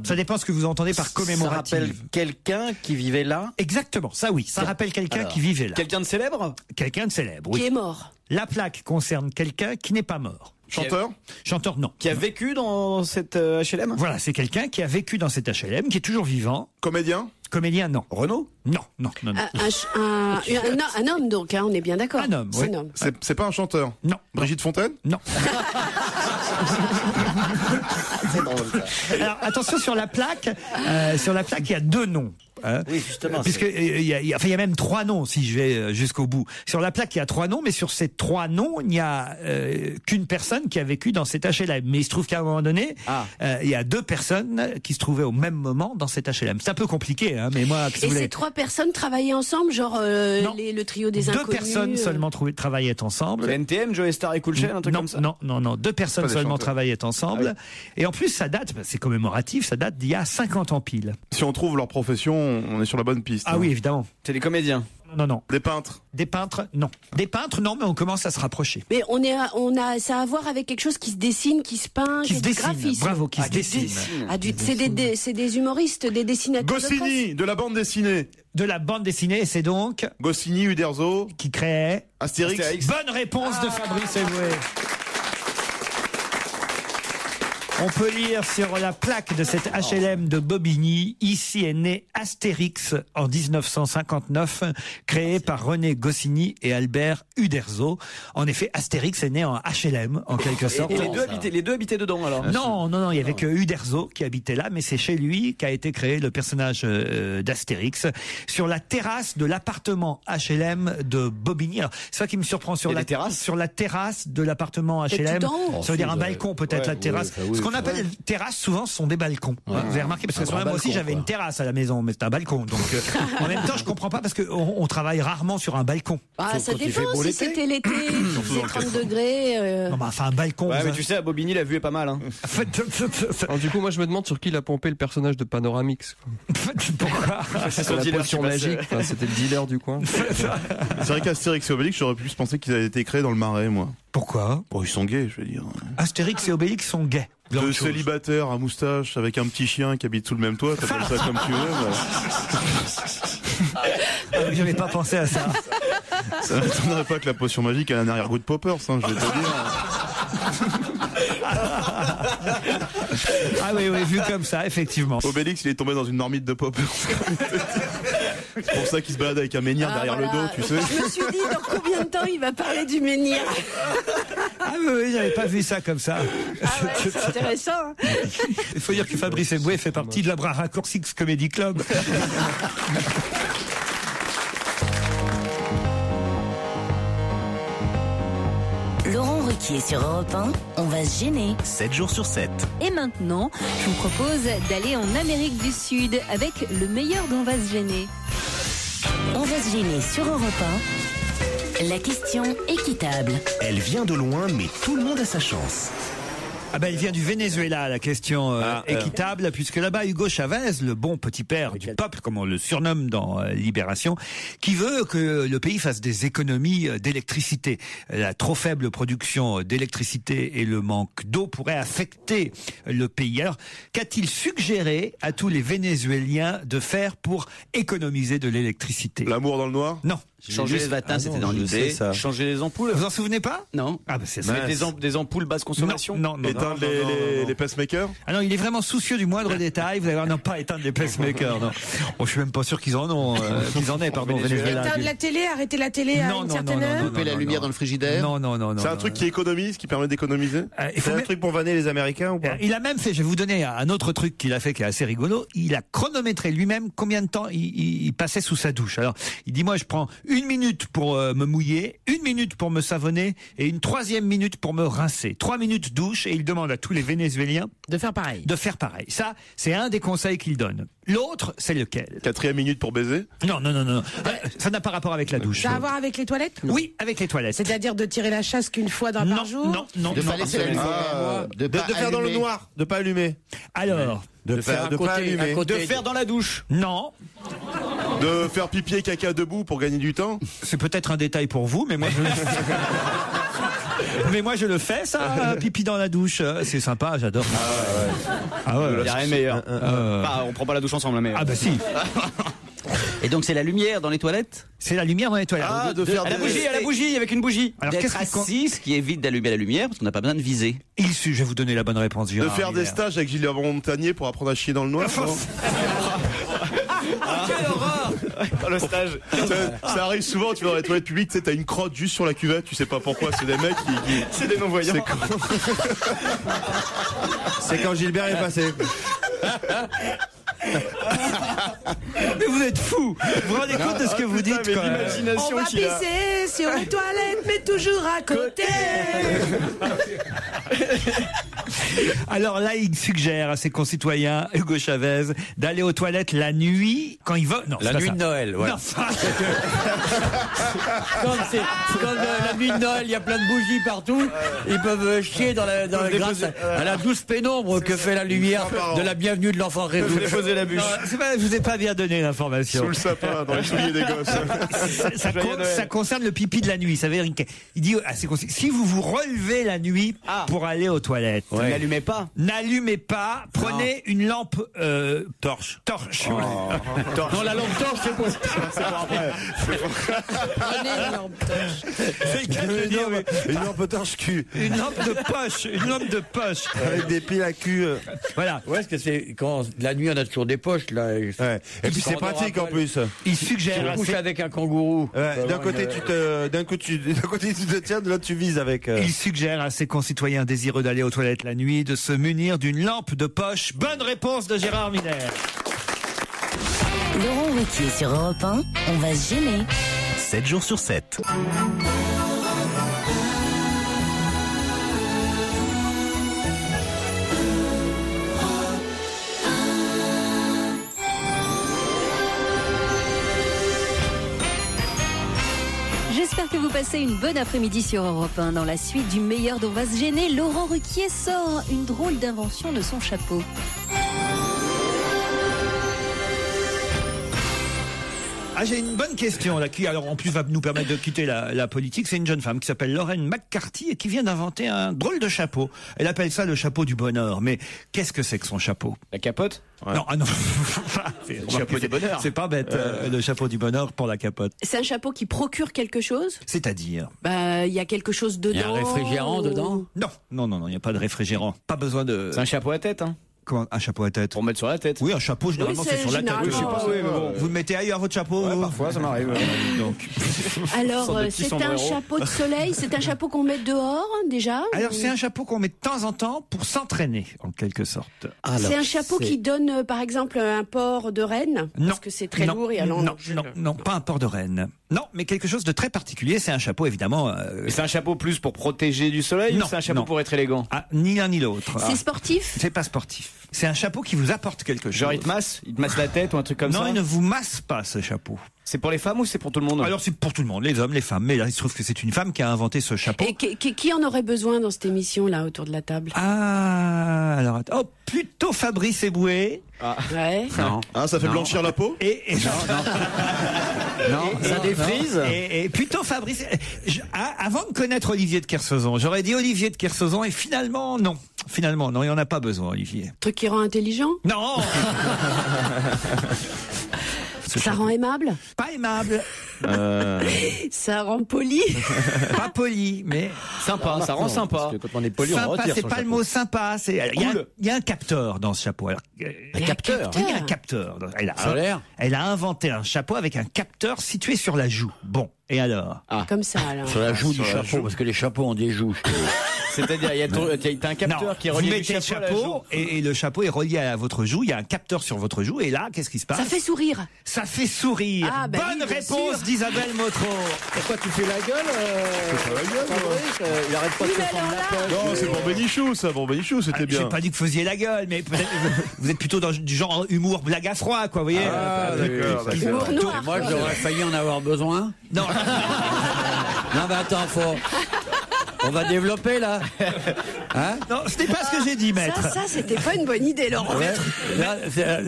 Ça dépend ce que vous entendez par commémorative.
Ça rappelle quelqu'un qui vivait là?
Exactement, ça oui. Ça rappelle quelqu'un qui vivait là.
Quelqu'un de célèbre?
Quelqu'un de célèbre, oui.
Qui est mort?
La plaque concerne quelqu'un qui n'est pas mort.
Chanteur?
Chanteur, non.
Qui a vécu dans cette HLM?
Voilà, c'est quelqu'un qui a vécu dans cette HLM, qui est toujours vivant.
Comédien?
Comédien, non.
Renaud?
Non.
Un homme donc, hein, on est bien d'accord.
Un homme, oui.
C'est pas un chanteur?
Non.
Brigitte Fontaine?
Non.
C'est drôle, ça.
Alors, attention sur la plaque. Sur la plaque, il y a deux noms. Hein,
oui, justement.
Puisque il y a même 3 noms, si je vais jusqu'au bout. Sur la plaque, il y a 3 noms, mais sur ces 3 noms, il n'y a qu'une personne qui a vécu dans cet HLM. Mais il se trouve qu'à un moment donné, il y a 2 personnes qui se trouvaient au même moment dans cet HLM. C'est un peu compliqué, hein, mais moi...
Et ces 3 personnes travaillaient ensemble, genre le trio des inconnus
2 personnes seulement travaillaient ensemble.
C'est NTM, Joe Star et Cool Chain, un truc comme ça?
Non, 2 personnes seulement travaillaient ensemble. Et en plus, ça date, c'est commémoratif, ça date d'il y a 50 ans pile.
Si on trouve leur profession, on est sur la bonne piste.
Ah oui, évidemment.
C'est des comédiens?
Non.
Des peintres?
Des peintres, non. Des peintres, non, mais on commence à se rapprocher.
Mais on a ça à voir avec quelque chose qui se dessine, qui se peint,
qui se dessine.
Graphisme.
Bravo, qui se dessine.
C'est des humoristes, des dessinateurs.
Goscinny, de la bande dessinée.
De la bande dessinée, c'est donc
Goscinny, Uderzo,
qui créait
Astérix.
Bonne réponse de Fabrice Eboué. On peut lire sur la plaque de cette HLM de Bobigny, ici est né Astérix en 1959, créé par René Goscinny et Albert Uderzo. En effet, Astérix est né en HLM, en quelque sorte.
Et les deux habitaient dedans, alors?
Non, il y avait que Uderzo qui habitait là, mais c'est chez lui qu'a été créé le personnage d'Astérix, sur la terrasse de l'appartement HLM de Bobigny. Alors, c'est ça qui me surprend, sur la terrasse de l'appartement HLM. Ça veut dire un balcon, peut-être, la terrasse. Ce qu'on appelle terrasse, souvent, ce sont des balcons. Vous avez remarqué, parce que moi aussi, j'avais une terrasse à la maison, mais c'est un balcon. Donc, en même temps, je comprends pas, parce qu'on travaille rarement sur un balcon.
Ça dépend si c'était l'été, il faisait 30 degrés.
Non, mais enfin, un balcon.
Ouais, mais tu sais, à Bobigny, la vue est pas mal. Hein.
Alors, du coup, moi, je me demande sur qui il a pompé le personnage de Panoramix.
Pourquoi?
C'est la potion magique. C'était le dealer du coin.
C'est vrai qu'Astérix et Obélix, j'aurais pu penser qu'ils avaient été créés dans le Marais, moi.
Pourquoi?
Bon, ils sont gays, je veux dire.
Astérix et Obélix sont gays.
Deux célibataires à moustache avec un petit chien qui habite sous le même toit, t'appelles ça comme tu veux.
J'avais pas pensé à ça.
Ça ne m'étonnerait pas que la potion magique ait un arrière-goût de Poppers, hein, je vais te dire.
Ah oui, vu comme ça, effectivement.
Obélix, il est tombé dans une marmite de Poppers. C'est pour ça qu'il se balade avec un menhir derrière le dos, tu sais.
Je me suis dit, dans combien de temps il va parler du menhir?
Ah oui, j'avais pas vu ça comme ça.
C'est intéressant. Hein.
Il faut dire que Fabrice Eboué fait partie de la Bras Raccourcis Comedy Club.
Laurent Ruquier sur Europe 1, on va se gêner.
7 jours sur 7.
Et maintenant, je vous propose d'aller en Amérique du Sud avec le meilleur d'On va se gêner.
On va se gêner sur Europe 1. La question équitable.
Elle vient de loin, mais tout le monde a sa chance.
Ah ben, il vient du Venezuela, la question équitable, puisque là-bas, Hugo Chavez, le bon petit père du peuple, comme on le surnomme dans Libération, qui veut que le pays fasse des économies d'électricité. La trop faible production d'électricité et le manque d'eau pourraient affecter le pays. Alors, qu'a-t-il suggéré à tous les Vénézuéliens de faire pour économiser de l'électricité?
L'amour dans le noir?
Non.
Changer les matins, c'était dans l'idée.
Changer les ampoules.
Vous en souvenez pas?
Non.
Ah, bah, c'est ça.
Mettre des ampoules basse consommation.
Non.
Éteindre les pacemakers?
Ah non, il est vraiment soucieux du moindre détail. Vous allez voir, non, pas éteindre les pacemakers, non. Oh, je suis même pas sûr qu'ils en ont, qu'ils en aient, pardon, au Venezuela.
Éteindre la télé, arrêter la télé à une certaine heure.
Couper la lumière dans le frigidaire.
Non.
C'est un truc qui économise, qui permet d'économiser?
C'est un truc pour vanner les Américains ou pas?
Il a même fait, je vais vous donner un autre truc qu'il a fait qui est assez rigolo. Il a chronométré lui-même combien de temps il passait sous sa douche. Alors, il dit, moi, je prends 1 minute pour me mouiller, 1 minute pour me savonner et une 3e minute pour me rincer. 3 minutes douche, et il demande à tous les Vénézuéliens
de faire pareil.
Ça, c'est un des conseils qu'il donne. L'autre, c'est lequel?
4e minute pour baiser?
Non. Ça n'a pas rapport avec la douche.
Ça a à voir avec les toilettes?
Oui, avec les toilettes.
C'est-à-dire de tirer la chasse qu'une fois par jour?
Non.
De pas laisser la lumière.
De faire dans le noir, de pas allumer.
Alors,
de pas allumer.
De faire dans la douche.
Non.
De faire pipi et caca debout pour gagner du temps?
C'est peut-être un détail pour vous, mais moi je le fais. Mais moi je le fais, ça, pipi dans la douche. C'est sympa, j'adore.
Ah ouais. Il n'y a rien de meilleur. On prend pas la douche ensemble, mais.
Ah bah si.
Et donc c'est la lumière dans les toilettes?
C'est la lumière dans les toilettes.
À la bougie, avec une bougie.
Alors d'être assis, ce qui évite d'allumer la lumière, parce qu'on n'a pas besoin de viser.
Je vais vous donner la bonne réponse.
De faire des stages avec Gilles Montagnier pour apprendre à chier dans le noir.
Quelle horreur! Le stage.
Ça arrive souvent, tu vas dans les toilettes publiques, tu sais, t'as une crotte juste sur la cuvette, tu sais pas pourquoi, c'est des mecs qui...
C'est des non-voyants.
C'est quand Gilbert est passé.
Mais vous êtes fous. Vous vous rendez compte de ce que vous dites quand même.
On va pisser sur les toilettes, mais toujours à côté.
Alors là, il suggère à ses concitoyens, Hugo Chavez, d'aller aux toilettes la nuit quand il va. Non,
la nuit de Noël, ouais.
Non, ça...
quand la nuit de Noël, il y a plein de bougies partout, ils peuvent chier dans la grâce à la douce pénombre que fait la lumière de la bienvenue de l'enfant Résout.
Déposer la bûche.
Je vous ai pas bien donné l'information.
Sous le sapin, dans les souliers des gosses.
Ça concerne le pipi de la nuit. Ça veut dire il dit si vous vous relevez la nuit pour aller aux toilettes,
n'allumez pas.
N'allumez pas. Prenez une lampe torche.
Non, la lampe torche, c'est pour après.
Prenez une lampe torche.
Une lampe torche cul.
Une lampe de poche. Une lampe de poche.
Avec des piles à cul.
Voilà.
Ouais, parce que c'est quand la nuit on a toujours des poches là.
Ouais. Et puis c'est pratique en plus.
Il suggère.
Tu couches avec un kangourou.
D'un côté tu te tiens, de l'autre tu vises avec.
Il suggère à ses concitoyens désireux d'aller aux toilettes la nuit de se munir d'une lampe de poche. Bonne réponse de Gérard Miller.
Laurent Ruquier sur Europe 1, on va se gêner.
7 jours sur 7.
J'espère que vous passez une bonne après-midi sur Europe 1. Dans la suite du meilleur d'On va se gêner, Laurent Ruquier sort une drôle d'invention de son chapeau.
Ah, j'ai une bonne question là qui, alors en plus va nous permettre de quitter la politique. C'est une jeune femme qui s'appelle Lauren McCarthy et qui vient d'inventer un drôle de chapeau. Elle appelle ça le chapeau du bonheur. Mais qu'est-ce que c'est que son chapeau?
La capote?
Non, ah non.
C'est le chapeau du bonheur.
C'est pas bête, le chapeau du bonheur pour la capote.
C'est un chapeau qui procure quelque chose?
C'est-à-dire?
Il y a quelque chose dedans.
Il y a un réfrigérant dedans?
Non, il n'y a pas de réfrigérant. Pas besoin de...
C'est un chapeau à tête, hein?
Comment, un chapeau à tête?
Pour mettre sur la tête.
Oui, un chapeau, généralement, c'est sur la tête.
Je sais pas, oui, mais bon.
Vous le mettez ailleurs, votre chapeau?
Ouais, parfois, ça m'arrive.
Donc.
Alors, c'est un chapeau de soleil, c'est un chapeau qu'on met dehors, déjà?
Alors, c'est un chapeau qu'on met de temps en temps pour s'entraîner, en quelque sorte.
C'est un chapeau qui donne, par exemple, un port de renne?
Non.
Parce que c'est très lourd et alors.
Non, pas un port de renne. Non, mais quelque chose de très particulier. C'est un chapeau, évidemment.
C'est un chapeau plus pour protéger du soleil?
Non,
ou c'est un chapeau pour être élégant?
Ah, ni l'un ni l'autre.
C'est sportif?
C'est pas sportif. C'est un chapeau qui vous apporte quelque chose.
Genre, il te masse la tête ou un truc comme ça?
Non, il ne vous masse pas, ce chapeau.
C'est pour les femmes ou c'est pour tout le monde?
Alors, c'est pour tout le monde, les hommes, les femmes. Mais là, il se trouve que c'est une femme qui a inventé ce chapeau.
Et qui en aurait besoin dans cette émission-là, autour de la table?
Ah, alors, plutôt Fabrice Eboué.
Ah. Ouais.
Non. Ah, ça fait blanchir la peau?
Non, ça défrise.
Et plutôt Fabrice. Avant de connaître Olivier de Kersauzon, j'aurais dit Olivier de Kersauzon et finalement, non. Finalement, non, il en a pas besoin, Olivier.
Truc qui rend intelligent?
Non.
Ça rend aimable?
Pas aimable.
Ça rend poli?
Pas poli, mais
sympa. Ça rend sympa.
Parce que quand on est poli,
sympa,
on retire.
C'est pas le mot sympa. Il y a un capteur dans ce chapeau. Alors,
un capteur?
Il y a un capteur. Elle a inventé un chapeau avec un capteur situé sur la joue. Bon, et alors?
Comme ça, alors.
Sur la joue du chapeau, parce que les chapeaux ont des joues.
C'est-à-dire, t'as un capteur qui relie le chapeau
et le chapeau est relié à votre joue. Il y a un capteur sur votre joue et là, qu'est-ce qui se passe?
Ça fait sourire.
Ça fait sourire.
Ah, bah
bonne
oui,
réponse d'Isabelle Motro.
Pourquoi tu fais la gueule?
C'est pas la gueule,
Fabrice, il arrête pas de se prendre la poche.
Non, c'est pour Bénichou, ça. Pour Bénichou, c'était bien.
J'ai pas dit que vous faisiez la gueule, mais peut-être vous êtes plutôt du genre humour blague à froid, quoi, vous voyez?
Ah, d'accord.
Humour noir.
Moi, j'aurais failli en avoir besoin.
Non.
Non, mais attends, on va développer là. Hein?
Non, ce n'est pas ce que j'ai dit, maître.
Ça, c'était pas une bonne idée, Laurent.
Ouais.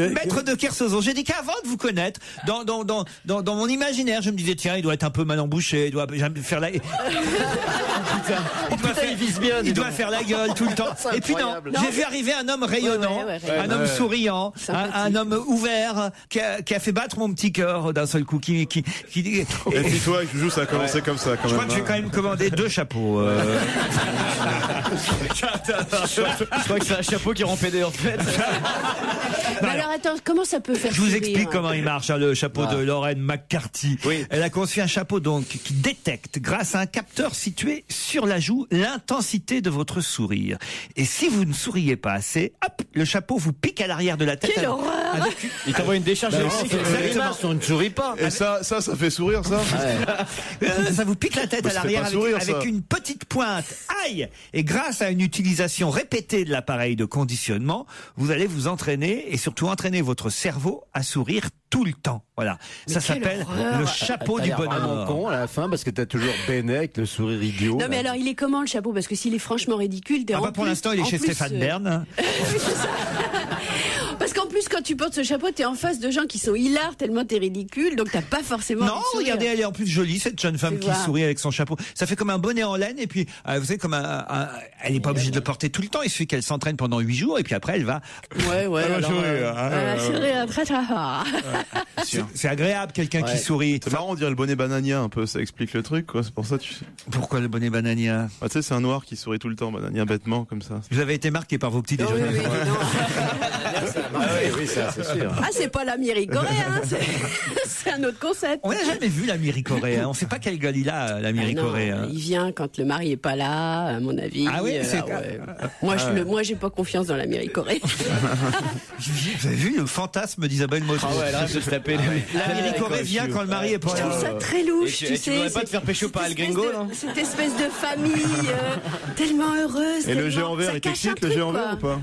Maître de Kersauzon, j'ai dit qu'avant de vous connaître, dans mon imaginaire, je me disais, tiens, il doit être un peu mal embouché, il doit faire la... Il doit faire la gueule tout le temps. Et puis non, j'ai vu arriver un homme rayonnant, un homme souriant, un homme ouvert, qui a fait battre mon petit cœur d'un seul coup. Et
puis toi, Joujou, ça a commencé comme ça, quand même.
Je crois que je vais quand même commander 2 chapeaux.
Je crois que c'est un chapeau qui rend pédé en fait.
Mais alors attends, comment ça peut faire
Je vous
sourire,
explique comment il marche, hein, le chapeau de Lorraine McCarthy.
Oui.
Elle a conçu un chapeau donc qui détecte, grâce à un capteur situé sur la joue, l'intensité de votre sourire. Et si vous ne souriez pas assez, hop, le chapeau vous pique à l'arrière de la tête.
Quelle horreur!
Il t'envoie une décharge électrique.
On ne sourit pas.
Et ça fait sourire, ça.
Ça vous pique la tête
Mais
à
ça
l'arrière
fait pas sourire,
avec
ça.
une petite pointe. Aïe! Et grâce à une utilisation répétée de l'appareil de conditionnement, vous allez vous entraîner et surtout entraîner votre cerveau à sourire tout le temps. Voilà. Ça s'appelle le chapeau du bonheur.
Vraiment con à la fin parce que t'as toujours Bénet avec le sourire idiot.
Non mais alors il est comment le chapeau? Parce que s'il est franchement ridicule, t'es
Pour l'instant, il est chez Stéphane Bern.
Oui, c'est ça. Parce qu'en plus, quand tu portes ce chapeau, t'es en face de gens qui sont hilars tellement t'es ridicule, donc t'as pas forcément.
Non,
envie de sourire.
regardez, elle est en plus jolie, cette jeune femme
Tu
qui
vois.
sourit avec son chapeau. Ça fait comme un bonnet en laine, et puis, vous savez, comme elle n'est pas obligée de le porter tout le temps. Il suffit qu'elle s'entraîne pendant 8 jours, et puis après, elle va.
Ouais.
Elle va
alors,
sourire.
sourire très très fort.
C'est agréable, quelqu'un qui sourit.
C'est marrant, on dirait le bonnet banania un peu, ça explique le truc, quoi. C'est pour ça, tu sais.
Pourquoi le bonnet banania?
Tu sais, c'est un noir qui sourit tout le temps, banania, bêtement, comme ça.
Vous avez été marqué par vos petits déjeuners.
Oui, ça, c'est sûr.
Ah, c'est pas l'Américoré, hein. C'est un autre concept.
On n'a jamais vu l'Américoré. On ne sait pas quelle gueule il a, l'Américoré.
Il vient quand le mari est pas là, à mon avis.
Ah oui, c'est.
Moi, j'ai pas confiance dans l'Américoré.
Vous avez vu le fantasme d'Isabelle Mossot?
Ah ouais, elle rêve de se taper.
L'Américoré vient quand le mari est pas
Je
là.
trouve ça très louche, tu sais.
Tu voudrais pas te faire pécho par El Gringo, là?
Cette espèce de famille tellement heureuse.
Et le
tellement-
géant vert,
ça
il
cache
t'excite
un
le
truc,
géant
quoi.
vert ou pas?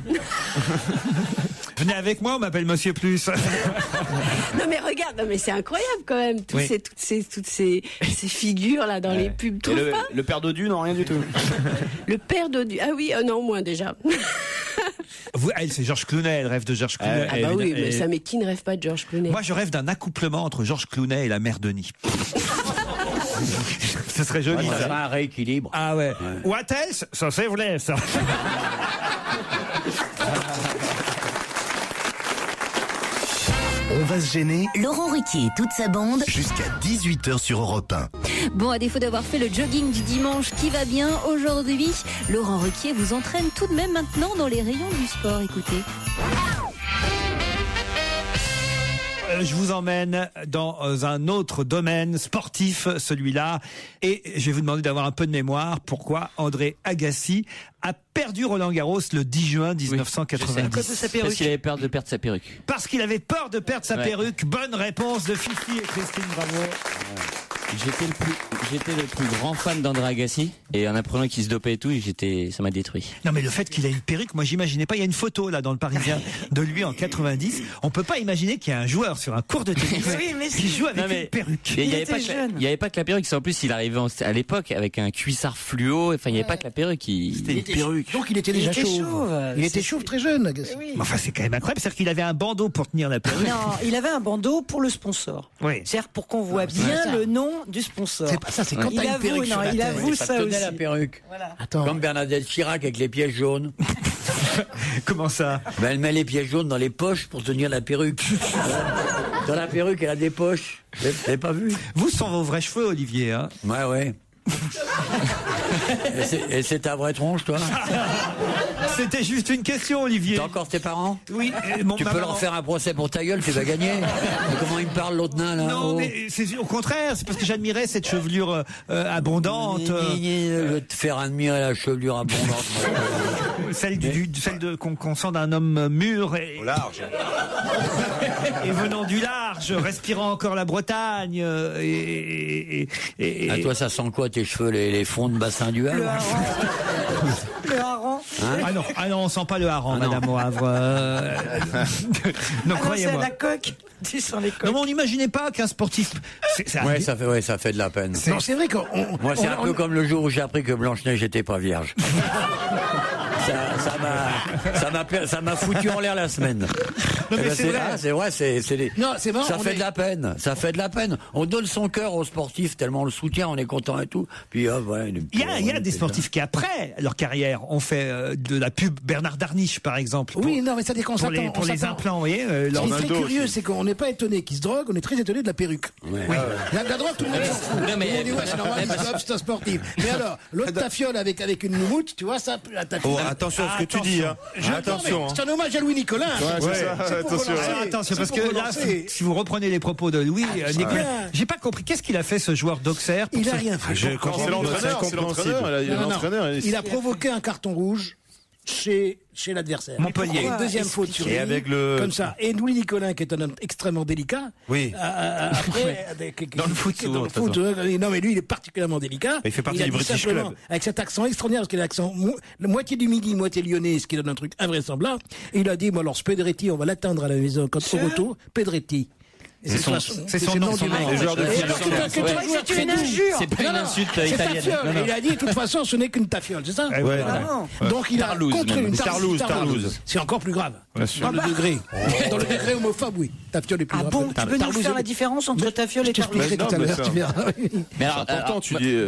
Venez avec moi, on m'appelle Monsieur Plus.
Non mais regarde, non mais c'est incroyable quand même, toutes ces figures là dans les pubs, tu trouves pas?
Le père Dodu, non, rien du tout.
Le père Dodu, ah oui, non, moins déjà.
Elle, c'est Georges Clooney, elle rêve de Georges Clooney.
Ah bah oui, mais qui ne rêve pas de Georges Clooney?
Moi, je rêve d'un accouplement entre Georges Clooney et la mère Denis. Ce serait joli,
Ça
ça.
sera un rééquilibre.
Ah ouais. What else? Ça, c'est vrai, ça.
On va se gêner
Laurent Ruquier et toute sa bande.
jusqu'à 18h sur Europe 1.
Bon, à défaut d'avoir fait le jogging du dimanche qui va bien aujourd'hui, Laurent Ruquier vous entraîne tout de même maintenant dans les rayons du sport. Écoutez.
Je vous emmène dans un autre domaine sportif, celui-là. Et je vais vous demander d'avoir un peu de mémoire. Pourquoi André Agassi a perdu Roland-Garros le 10 juin 1990.
Parce qu'il avait peur de perdre sa perruque.
Parce qu'il avait peur de perdre sa perruque. Bonne réponse de Fifi et Christine, bravo.
J'étais le plus grand fan d'André Agassi et en apprenant qu'il se dopait et tout, ça m'a détruit.
Non mais le fait qu'il ait une perruque, moi j'imaginais pas, il y a une photo là dans le Parisien de lui en 90, on peut pas imaginer qu'il y a un joueur sur un cours de tennis qui joue avec une perruque.
Il n'y avait pas que la perruque, c'est en plus il arrivait à l'époque avec un cuissard fluo, enfin il n'y avait pas que la perruque.
C'était une perruque. Donc il était déjà chauve. Il était chauve très jeune, Agassi.
Mais enfin c'est quand même incroyable, c'est-à-dire qu'il avait un bandeau pour tenir la perruque.
Non, il avait un bandeau pour le sponsor.
Oui.
C'est-à-dire pour qu'on voit bien le nom du sponsor.
C'est pas ça, c'est quand
il
t'as une
avoue,
perruque sur la
il
tête.
avoue
Ça
ça
tenait
aussi.
la perruque.
Voilà.
Attends.
Comme Bernadette Chirac avec les pièces jaunes.
Comment ça?
Ben, elle met les pièces jaunes dans les poches pour tenir la perruque. Dans la perruque, elle a des poches. Vous l'avez pas vu?
Vous sont vos vrais cheveux, Olivier, hein?
Ouais. Et c'est ta vraie tronche, toi?
C'était juste une question, Olivier.
T'as encore tes parents?
Oui.
Tu peux leur faire un procès pour ta gueule, tu vas gagner. Mais comment il me parle, l'autre nain, là?
Non, mais c'est au contraire, c'est parce que j'admirais cette chevelure abondante.
Je vais te faire admirer la chevelure abondante.
Celle qu'on sent d'un homme mûr et,
Au large.
et venant du large, respirant encore la Bretagne.
À toi, ça sent quoi, tes cheveux, les fonds de bassin du Havre?
Le hareng.
Ah non, on sent pas le hareng, Madame au Havre. Non,
C'est
croyez-moi.
la coque. Tu sens les coques.
Non, mais on n'imaginait pas qu'un sportif.
Ça fait de la peine.
Non, c'est vrai qu'on.
Moi, c'est un peu comme le jour où j'ai appris que Blanche-Neige n'était pas vierge. Ça m'a foutu en l'air la semaine.
Non, mais c'est vrai. Non, c'est marrant,
ça fait de la peine. Ça fait de la peine. On donne son cœur aux sportifs tellement on le soutient, on est content et tout. Puis voilà,
il y a des sportifs qui après leur carrière ont fait de la pub. Bernard Darniche par exemple.
Oui, non, mais ça dépend.
Pour les implants, vous voyez.
Ce qui est très curieux, c'est qu'on n'est pas étonné qu'ils se droguent, on est très étonné de la perruque.
Oui.
La drogue, tout le monde s'en fout. Tout le monde dit, ouais, c'est normal, c'est un sportif. Mais alors, l'autre tafiole avec une moumoute, tu vois, ça, la tafiole.
Oh, attention à ce que tu dis, hein. Attention.
C'est un hommage à Louis Nicolin.
Attention, parce que là, si vous reprenez les propos de Louis Nicolin, j'ai pas compris. Qu'est-ce qu'il a fait, ce joueur d'Auxerre?
Il a rien fait.
C'est l'entraîneur.
Il a provoqué un carton rouge chez l'adversaire.
Montpellier.
Deuxième faute sur lui.
Avec
comme ça. Et Louis Nicolin, qui est un homme extrêmement délicat.
Oui.
Après,
dans le foot.
Non, mais lui, il est particulièrement délicat.
Il fait partie du British Club.
Avec cet accent extraordinaire, parce qu'il a l'accent moitié du Midi, moitié lyonnais, ce qui donne un truc invraisemblable. Et il a dit, bon, alors, ce Pedretti, on va l'atteindre à la maison quand au retour. Pedretti.
C'est son nom du mec.
C'est une injure.
C'est pas une insulte italienne.
Il a dit, de toute façon, ce n'est qu'une tafiole, c'est ça? Donc il a contre une Tarlouse. C'est encore plus grave. Dans le degré. Dans le degré homophobe, oui. Tafiole est plus grave.
Ah bon, tu peux nous faire la différence entre tafiole et Tarlouse?
Je t'expliquerai tout à l'heure, tu verras.
Mais alors,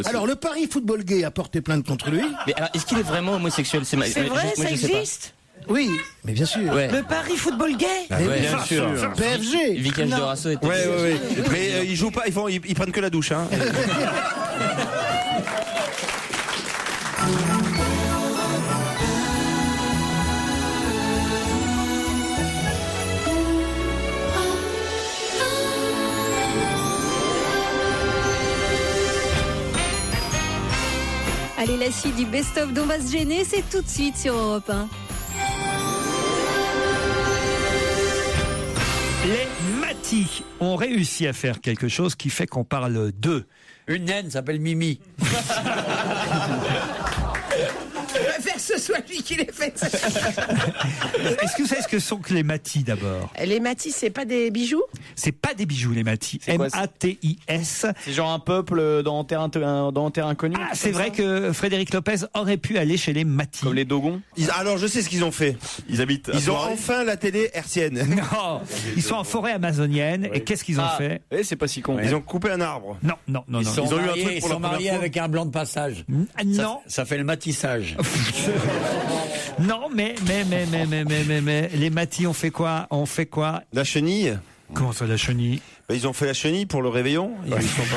alors, le Paris Football Gay a porté plainte contre lui.
Mais alors, est-ce qu'il est vraiment homosexuel?
C'est vrai, ça existe?
Oui, mais bien sûr.
Ouais.
Le Paris Football Gay?
Bien sûr.
PFG.
Vicage de Rasso était.
Ouais. Mais ils jouent pas, ils prennent que la douche, hein.
Allez, la suite du best-of d'On va se gêner, c'est tout de suite sur Europe 1.
Les Matis ont réussi à faire quelque chose qui fait qu'on parle d'eux.
Une naine s'appelle Mimi.
Je préfère que ce soit lui qui l'ait fait.
Est-ce que vous savez ce que sont que les Matis d'abord?
Les Matis, c'est pas des bijoux?
C'est pas des bijoux, les Matis. M-A-T-I-S.
C'est genre un peuple dans terre inconnu.
Ah, c'est vrai que Frédéric Lopez aurait pu aller chez les Matis.
Comme les Dogons.
Alors, je sais ce qu'ils ont fait. Ils ont enfin la télé hertzienne.
Non, ils sont en forêt amazonienne. Et qu'est-ce qu'ils ont fait?
C'est pas si con.
Ils ont coupé un arbre.
Non.
Ils sont mariés avec un blanc de passage.
Non.
Ça fait le matissage.
Non, mais les Matis ont fait quoi?
La chenille.
Comment ça, la chenille?
Ils ont fait la chenille pour le réveillon. Ils sont pas...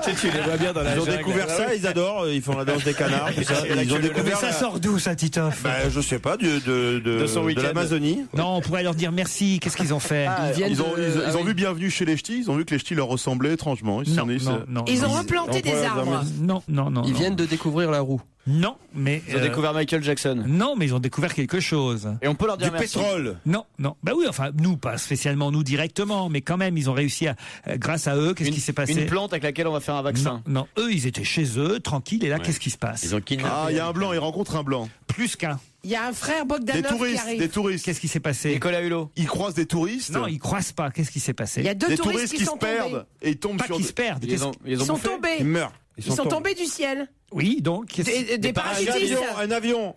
Tu les vois bien dans la
Ils ont
jungle.
découvert ça, ils adorent. Ils font la danse des canards. Tout ça. Ils ont découvert.
Ça sort d'où, ça, Titoff?
Je sais pas, de l'Amazonie.
Non, on pourrait leur dire merci. Qu'est-ce qu'ils ont fait?
Ils ont vu Bienvenue chez les Ch'tis. Ils ont vu que les Ch'tis leur ressemblaient étrangement.
Ils ont replanté des arbres.
Non.
Ils viennent de découvrir la roue.
Non, mais
Ils ont découvert Michael Jackson.
Non, mais ils ont découvert quelque chose.
Et on peut leur dire
du pétrole.
Non. Bah oui, enfin nous, pas spécialement nous directement, mais quand même, ils ont réussi à, grâce à eux, qu'est-ce qui s'est passé?
Une plante avec laquelle on va faire un vaccin.
Non, eux, ils étaient chez eux, tranquilles, et là, qu'est-ce qui se passe?
Ils ont kidnappé.
Il y a un blanc, ils rencontrent un blanc.
Plus qu'un.
Il y a un frère Bogdanov qui arrive.
Des touristes.
Qu'est-ce qui s'est passé?
Nicolas Hulot.
Ils croisent des touristes.
Non, ils croisent pas. Qu'est-ce qui s'est passé?
Il y a deux
Des
touristes qui
se
sont
perdent
tombés.
et ils tombent
Pas
sur
qui se perdent.
Ils sont tombés.
Ils meurent.
Ils sont tombés du ciel.
Oui, donc.
Des parachutistes.
Un avion.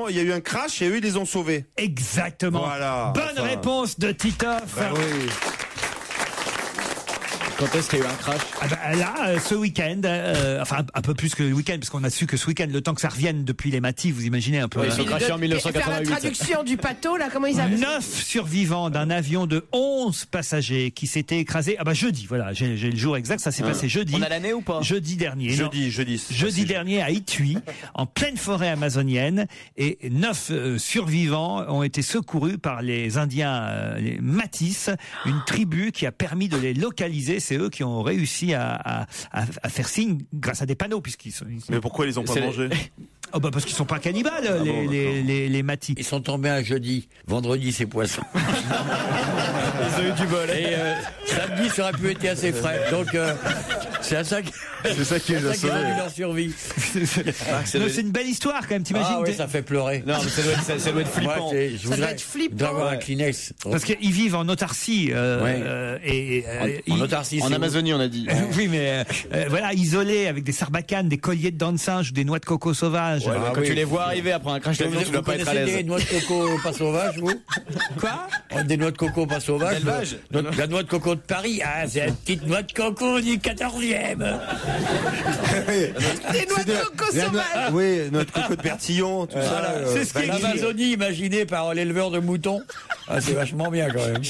Il y a eu un crash et eux ils les ont sauvés.
Exactement.
Voilà.
Bonne réponse de Titoff.
Oui.
Quand est-ce qu'il y a eu un crash?
Là, ce week-end, enfin un peu plus que le week-end, parce qu'on a su que ce week-end, le temps que ça revienne depuis les Matis, vous imaginez un peu.
Ils sont crashés en 1988.
Faire la traduction du pato, là, comment ils appellent?
9 survivants d'un avion de 11 passagers qui s'était écrasé. Jeudi, voilà, j'ai le jour exact, ça s'est passé jeudi.
On a l'année ou pas?
Jeudi dernier.
Jeudi
dernier à Itui, en pleine forêt amazonienne, et 9 survivants ont été secourus par les Indiens, les Matis, une tribu qui a permis de les localiser. C'est eux qui ont réussi à faire signe grâce à des panneaux, puisqu'ils sont.
Mais pourquoi ils ont pas mangé?
Parce qu'ils sont pas cannibales, les Matis.
Ils sont tombés un jeudi. Vendredi, c'est poisson.
Ils ont eu du bol.
Et samedi, ça aurait pu être assez frais. Donc, c'est à ça que...
C'est ça qui les a sauvés.
leur survie.
C'est une belle histoire quand même, t'imagines.
Ah oui, ça fait pleurer.
Non, mais ça doit être flippant.
Ça doit être flippant.
D'avoir un Kleenex.
Parce qu'ils vivent en autarcie.
En autarcie,
en Amazonie, on a dit.
Oui, mais voilà, isolés avec des sarbacanes, des colliers de dents de singe, des noix de coco sauvages.
Ouais, quand tu les vois arriver après un crash d'avion, tu dois pas être à l'aise.
Des noix de coco pas sauvages, vous?
Quoi?
Des noix de coco pas sauvages.
D'élevage.
La noix de coco de Paris, c'est une petite noix de coco du 14e.
Des noix de coco sauvages.
Oui, notre coco de Bertillon, tout ça.
C'est ce qu'est l'Amazonie imaginée par l'éleveur de moutons. C'est vachement bien quand même.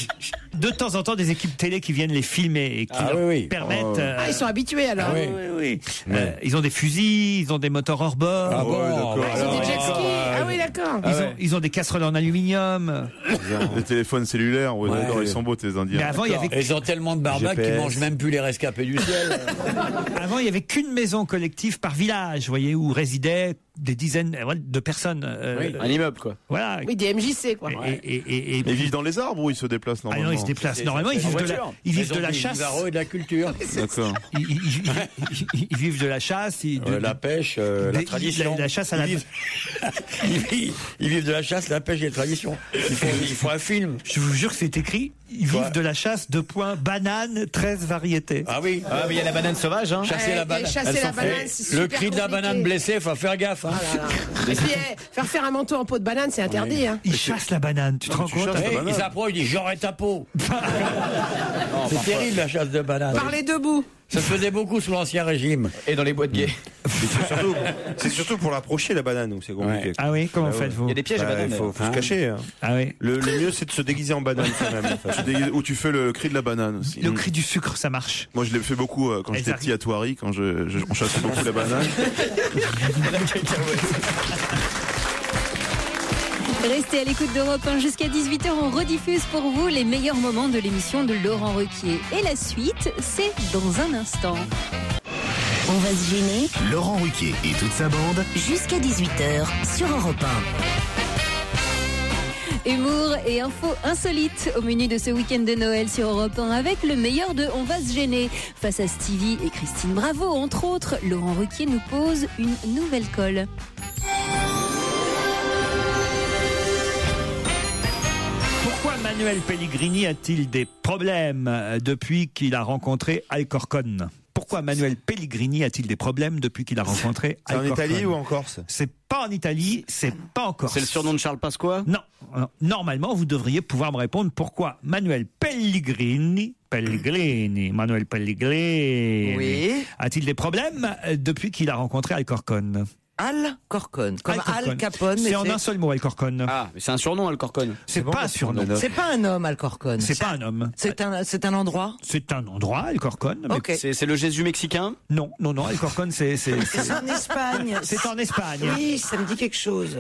De temps en temps, des équipes télé qui viennent les filmer et qui permettent.
Ils sont habitués alors.
Oui. Ils ont des fusils, ils ont des moteurs hors bord.
Ah bon,
ils ont des jet skis. Ah oui, d'accord.
Ils ont des casseroles en aluminium.
Des téléphones cellulaires, d'accord, ils sont beaux, tes Indiens.
Mais avant, il y avait.
Ils ont tellement de barbaques qu'ils mangent même plus les rescapés du ciel.
Avant, il y avait qu'une maison collective par village, vous voyez, où résidaient des dizaines de personnes.
Un immeuble, quoi.
Voilà.
Oui, des MJC, quoi.
Et
ils vivent dans les arbres ou ils se déplacent normalement?
Ah non, ils se déplacent. Normalement, ils vivent de la chasse.
Et de la culture.
D'accord.
Ils vivent de la chasse.
La pêche, la tradition.
La chasse à la.
Ils vivent de la chasse, la pêche et la tradition. Il faut un film.
Je vous jure que c'est écrit. Ils vivent de la chasse, banane, 13 variétés.
Ah oui.
Ah, mais il y a la banane sauvage, hein.
Chasser la banane, c'est
le cri de la banane blessée, faut faire gaffe. Hein.
Et puis, faire un manteau en peau de banane, c'est interdit. Hein.
Ils chassent la banane, tu te rends compte?
Ils s'approchent, ils disent j'aurai ta peau. C'est terrible la chasse de banane.
Parlez debout.
Ça se faisait beaucoup sous l'Ancien Régime.
Et dans les boîtes gays.
C'est surtout pour l'approcher la banane, c'est compliqué.
Ah oui, comment faites-vous?
Il y a des pièges à banane.
Il faut se cacher. Hein.
Ah oui.
Le mieux, c'est de se déguiser en banane quand même.
Ou tu fais le cri de la banane aussi.
Le cri du sucre, ça marche.
Moi, je l'ai fait beaucoup quand j'étais petit à Thoiry, quand on chassait beaucoup la banane.
Restez à l'écoute d'Europe 1 jusqu'à 18h. On rediffuse pour vous les meilleurs moments de l'émission de Laurent Ruquier. Et la suite, c'est dans un instant.
On va se gêner.
Laurent Ruquier et toute sa bande.
Jusqu'à 18h sur Europe 1.
Humour et infos insolites au menu de ce week-end de Noël sur Europe 1 avec le meilleur de On va se gêner. Face à Stevie et Christine Bravo, entre autres, Laurent Ruquier nous pose une nouvelle colle.
Pourquoi Manuel Pellegrini a-t-il des problèmes depuis qu'il a rencontré Alcorcon? Pourquoi Manuel Pellegrini a-t-il des problèmes depuis qu'il a rencontré Alcorcon?
C'est en Italie ou en Corse?
C'est pas en Italie, c'est pas en Corse.
C'est le surnom de Charles Pasqua?
Non. Normalement, vous devriez pouvoir me répondre pourquoi Manuel Pellegrini, Manuel Pellegrini, a-t-il des problèmes depuis qu'il a rencontré Alcorcon?
Alcorcon, comme Al Capone.
C'est en un seul mot, Alcorcon.
Ah, mais c'est un surnom, Alcorcon.
C'est pas un surnom.
C'est pas un homme, Alcorcon.
C'est pas un homme.
C'est un endroit.
C'est un endroit, Alcorcon.
Ok.
C'est le Jésus mexicain?
Non, Alcorcon, c'est
en Espagne.
C'est en Espagne.
Oui, ça me dit quelque chose.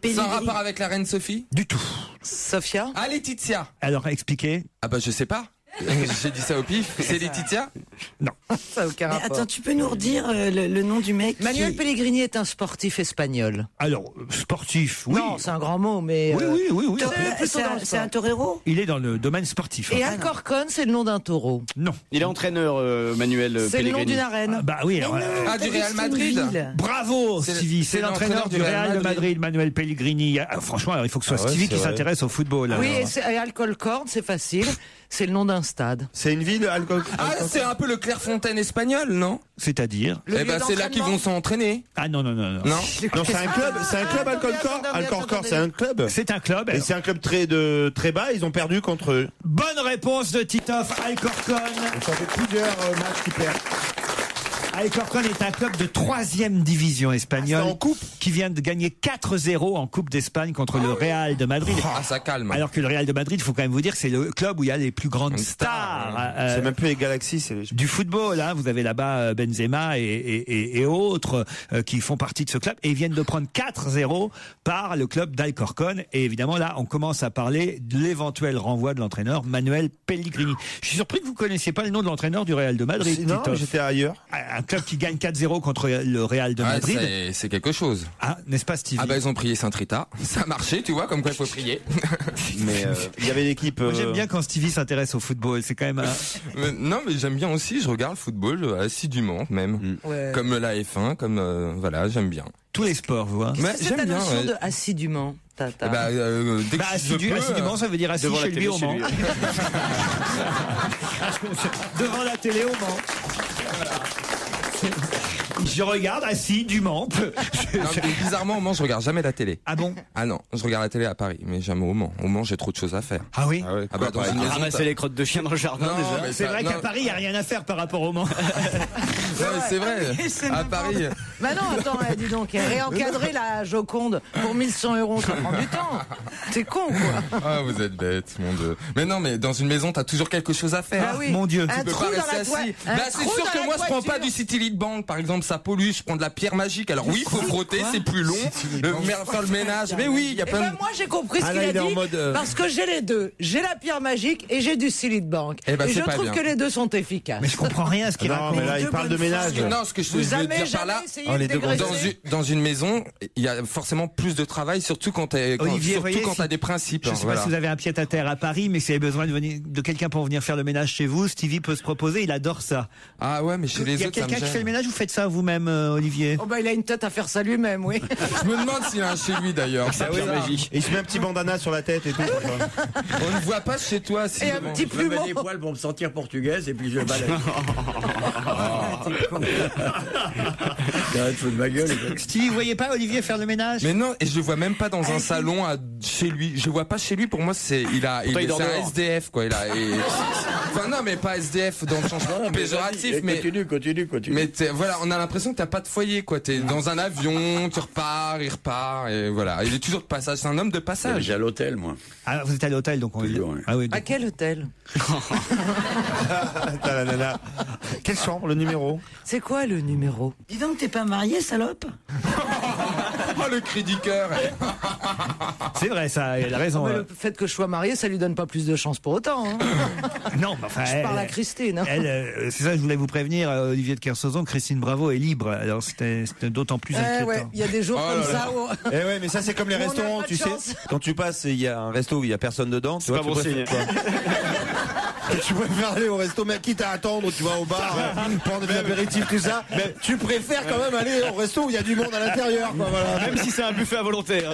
C'est un rapport avec la reine Sophie?
Du tout.
Sofia?
Ah, Laetitia.
Alors, expliquez.
Ah bah je sais pas. J'ai dit ça au pif. C'est Laetitia?
Non.
Ça n'a aucun rapport. Attends, tu peux nous redire le nom du mec? Manuel Pellegrini est un sportif espagnol.
Alors, sportif, oui.
Non, c'est un grand mot, mais...
Oui.
C'est un torero?
Il est dans le domaine sportif.
Et Alcorcon, c'est le nom d'un taureau?
Non.
Il est entraîneur, Manuel Pellegrini.
C'est le nom d'une arène?
Bah oui.
Du Real Madrid?
Bravo, Stevie. C'est l'entraîneur du Real de Madrid, Manuel Pellegrini. Franchement, il faut que ce soit Stevie qui s'intéresse au football.
Oui, et Alcorcon, c'est facile. C'est le nom d'un stade.
C'est une ville, Alcorcon?
Ah, c'est un peu le Clairefontaine espagnol, non?
C'est-à-dire?
Eh ben, c'est là qu'ils vont s'entraîner.
Ah non.
Non, c'est un club, Alcorcon, c'est un club.
C'est un club.
Et c'est un club très bas, ils ont perdu contre eux.
Bonne réponse de Titoff, Alcorcon.
Ça fait plusieurs matchs qui perdent.
Alcorcon est un club de 3e division espagnole
en coupe
qui vient de gagner 4-0 en Coupe d'Espagne contre le Real de Madrid.
Ah, ça calme.
Alors que le Real de Madrid, il faut quand même vous dire, c'est le club où il y a les plus grandes stars.
C'est même plus les Galaxies, c'est les...
Du football. Hein. Vous avez là-bas Benzema et autres qui font partie de ce club et ils viennent de prendre 4-0 par le club d'Alcorcon. Et évidemment, là, on commence à parler de l'éventuel renvoi de l'entraîneur Manuel Pellegrini. Je suis surpris que vous connaissiez pas le nom de l'entraîneur du Real de Madrid.
Non, j'étais ailleurs.
Un club qui gagne 4-0 contre le Real de Madrid.
C'est quelque chose.
Ah, n'est-ce pas, Stevie?
Ah bah ils ont prié Saint-Rita. Ça a marché, tu vois, comme quoi il faut prier.
Mais il y avait l'équipe.
Moi, j'aime bien quand Stevie s'intéresse au football. C'est quand même.
Non, mais j'aime bien aussi. Je regarde le football assidûment même, comme la F1, comme voilà, j'aime bien.
Tous les sports, vous.
Mais
c'est ta notion de assidûment.
Assidûment, ça veut dire assis chez lui au Mans. Devant la télé au Mans. Je regarde assidûment.
Bizarrement, au Mans, je regarde jamais la télé.
Ah bon?
Ah non, je regarde la télé à Paris, mais jamais au Mans. Au Mans, j'ai trop de choses à faire.
Ah oui?
Ramasser les crottes de chien dans le jardin, déjà.
C'est vrai qu'à Paris, il n'y a rien à faire par rapport au Mans.
C'est vrai. À Paris.
Bah non, attends, dis donc, réencadrer la Joconde pour 1100 €, ça prend du temps. C'est con, quoi.
Ah, vous êtes bête, mon Dieu. Mais non, mais dans une maison, t'as toujours quelque chose à faire.
Ah oui.
Mon Dieu.
Tu peux pas rester assis. C'est sûr que moi, je prends pas du City Bank, par exemple, ça pollue. Je prends de la pierre magique. Alors oui, il faut frotter, c'est plus long. Faire le ménage. Mais oui, il y a plein de...
Moi, j'ai compris ce qu'il a dit. Parce que j'ai les deux. J'ai la pierre magique et j'ai du City Bank. Et je trouve que les deux sont efficaces.
Mais je comprends rien à ce qu'il raconte.
Non, mais là, il parle de ménage.
Non, ce que je veux dire par là, dans une maison, il y a forcément plus de travail, surtout quand t'as des principes.
Je ne sais pas si vous avez un pied-à-terre à Paris, mais si vous avez besoin de quelqu'un pour venir faire le ménage chez vous, Stevie peut se proposer, il adore ça.
Ah ouais, mais chez les autres,
il y a quelqu'un qui fait le ménage, vous faites ça vous-même, Olivier?
Oh bah il a une tête à faire ça lui-même, oui.
Je me demande s'il a un chez lui d'ailleurs.
Et il se met un petit bandana sur la tête et tout.
On ne voit pas chez toi.
Et un petit plumeau.
Je mets des poils pour me sentir portugaise et puis je balade. Arrête de ma gueule.
Stevie, vous voyez pas Olivier faire le ménage?
Mais non, et je le vois même pas dans un salon chez lui. Je le vois pas chez lui. Pour moi, c'est un SDF quoi. Enfin non, mais pas SDF dans le sens péjoratif. Mais
continue.
Mais voilà, on a l'impression que t'as pas de foyer quoi. T'es dans un avion, tu repars, il repart et voilà. Il est toujours de passage. C'est un homme de passage.
J'ai à l'hôtel moi.
Ah, vous êtes à l'hôtel donc on va dire. Ah oui.
À quel hôtel?
Quelle chambre, le numéro?
C'est quoi le numéro? Dis donc, t'es pas marié, salope?
Oh, le cri du cœur.
C'est vrai, ça, il a raison.
Mais le fait que je sois marié, ça lui donne pas plus de chance pour autant. Hein.
Non, enfin.
Je parle à Christine. Hein.
C'est ça, je voulais vous prévenir, Olivier de Kersauzon, Christine Bravo est libre. Alors c'était d'autant plus inquiétant.
Ouais, il y a des jours comme ça où...
ouais, mais ça c'est comme les restaurants, tu sais. Quand tu passes, il y a un resto où il y a personne dedans.
C'est pas bon signe.
Tu préfères aller au resto, mais quitte à attendre, tu vas au bar, prendre des apéritifs, tout ça. Mais tu préfères quand même aller au resto où il y a du monde à l'intérieur, quoi, voilà.
Même si c'est un buffet à volonté. Hein.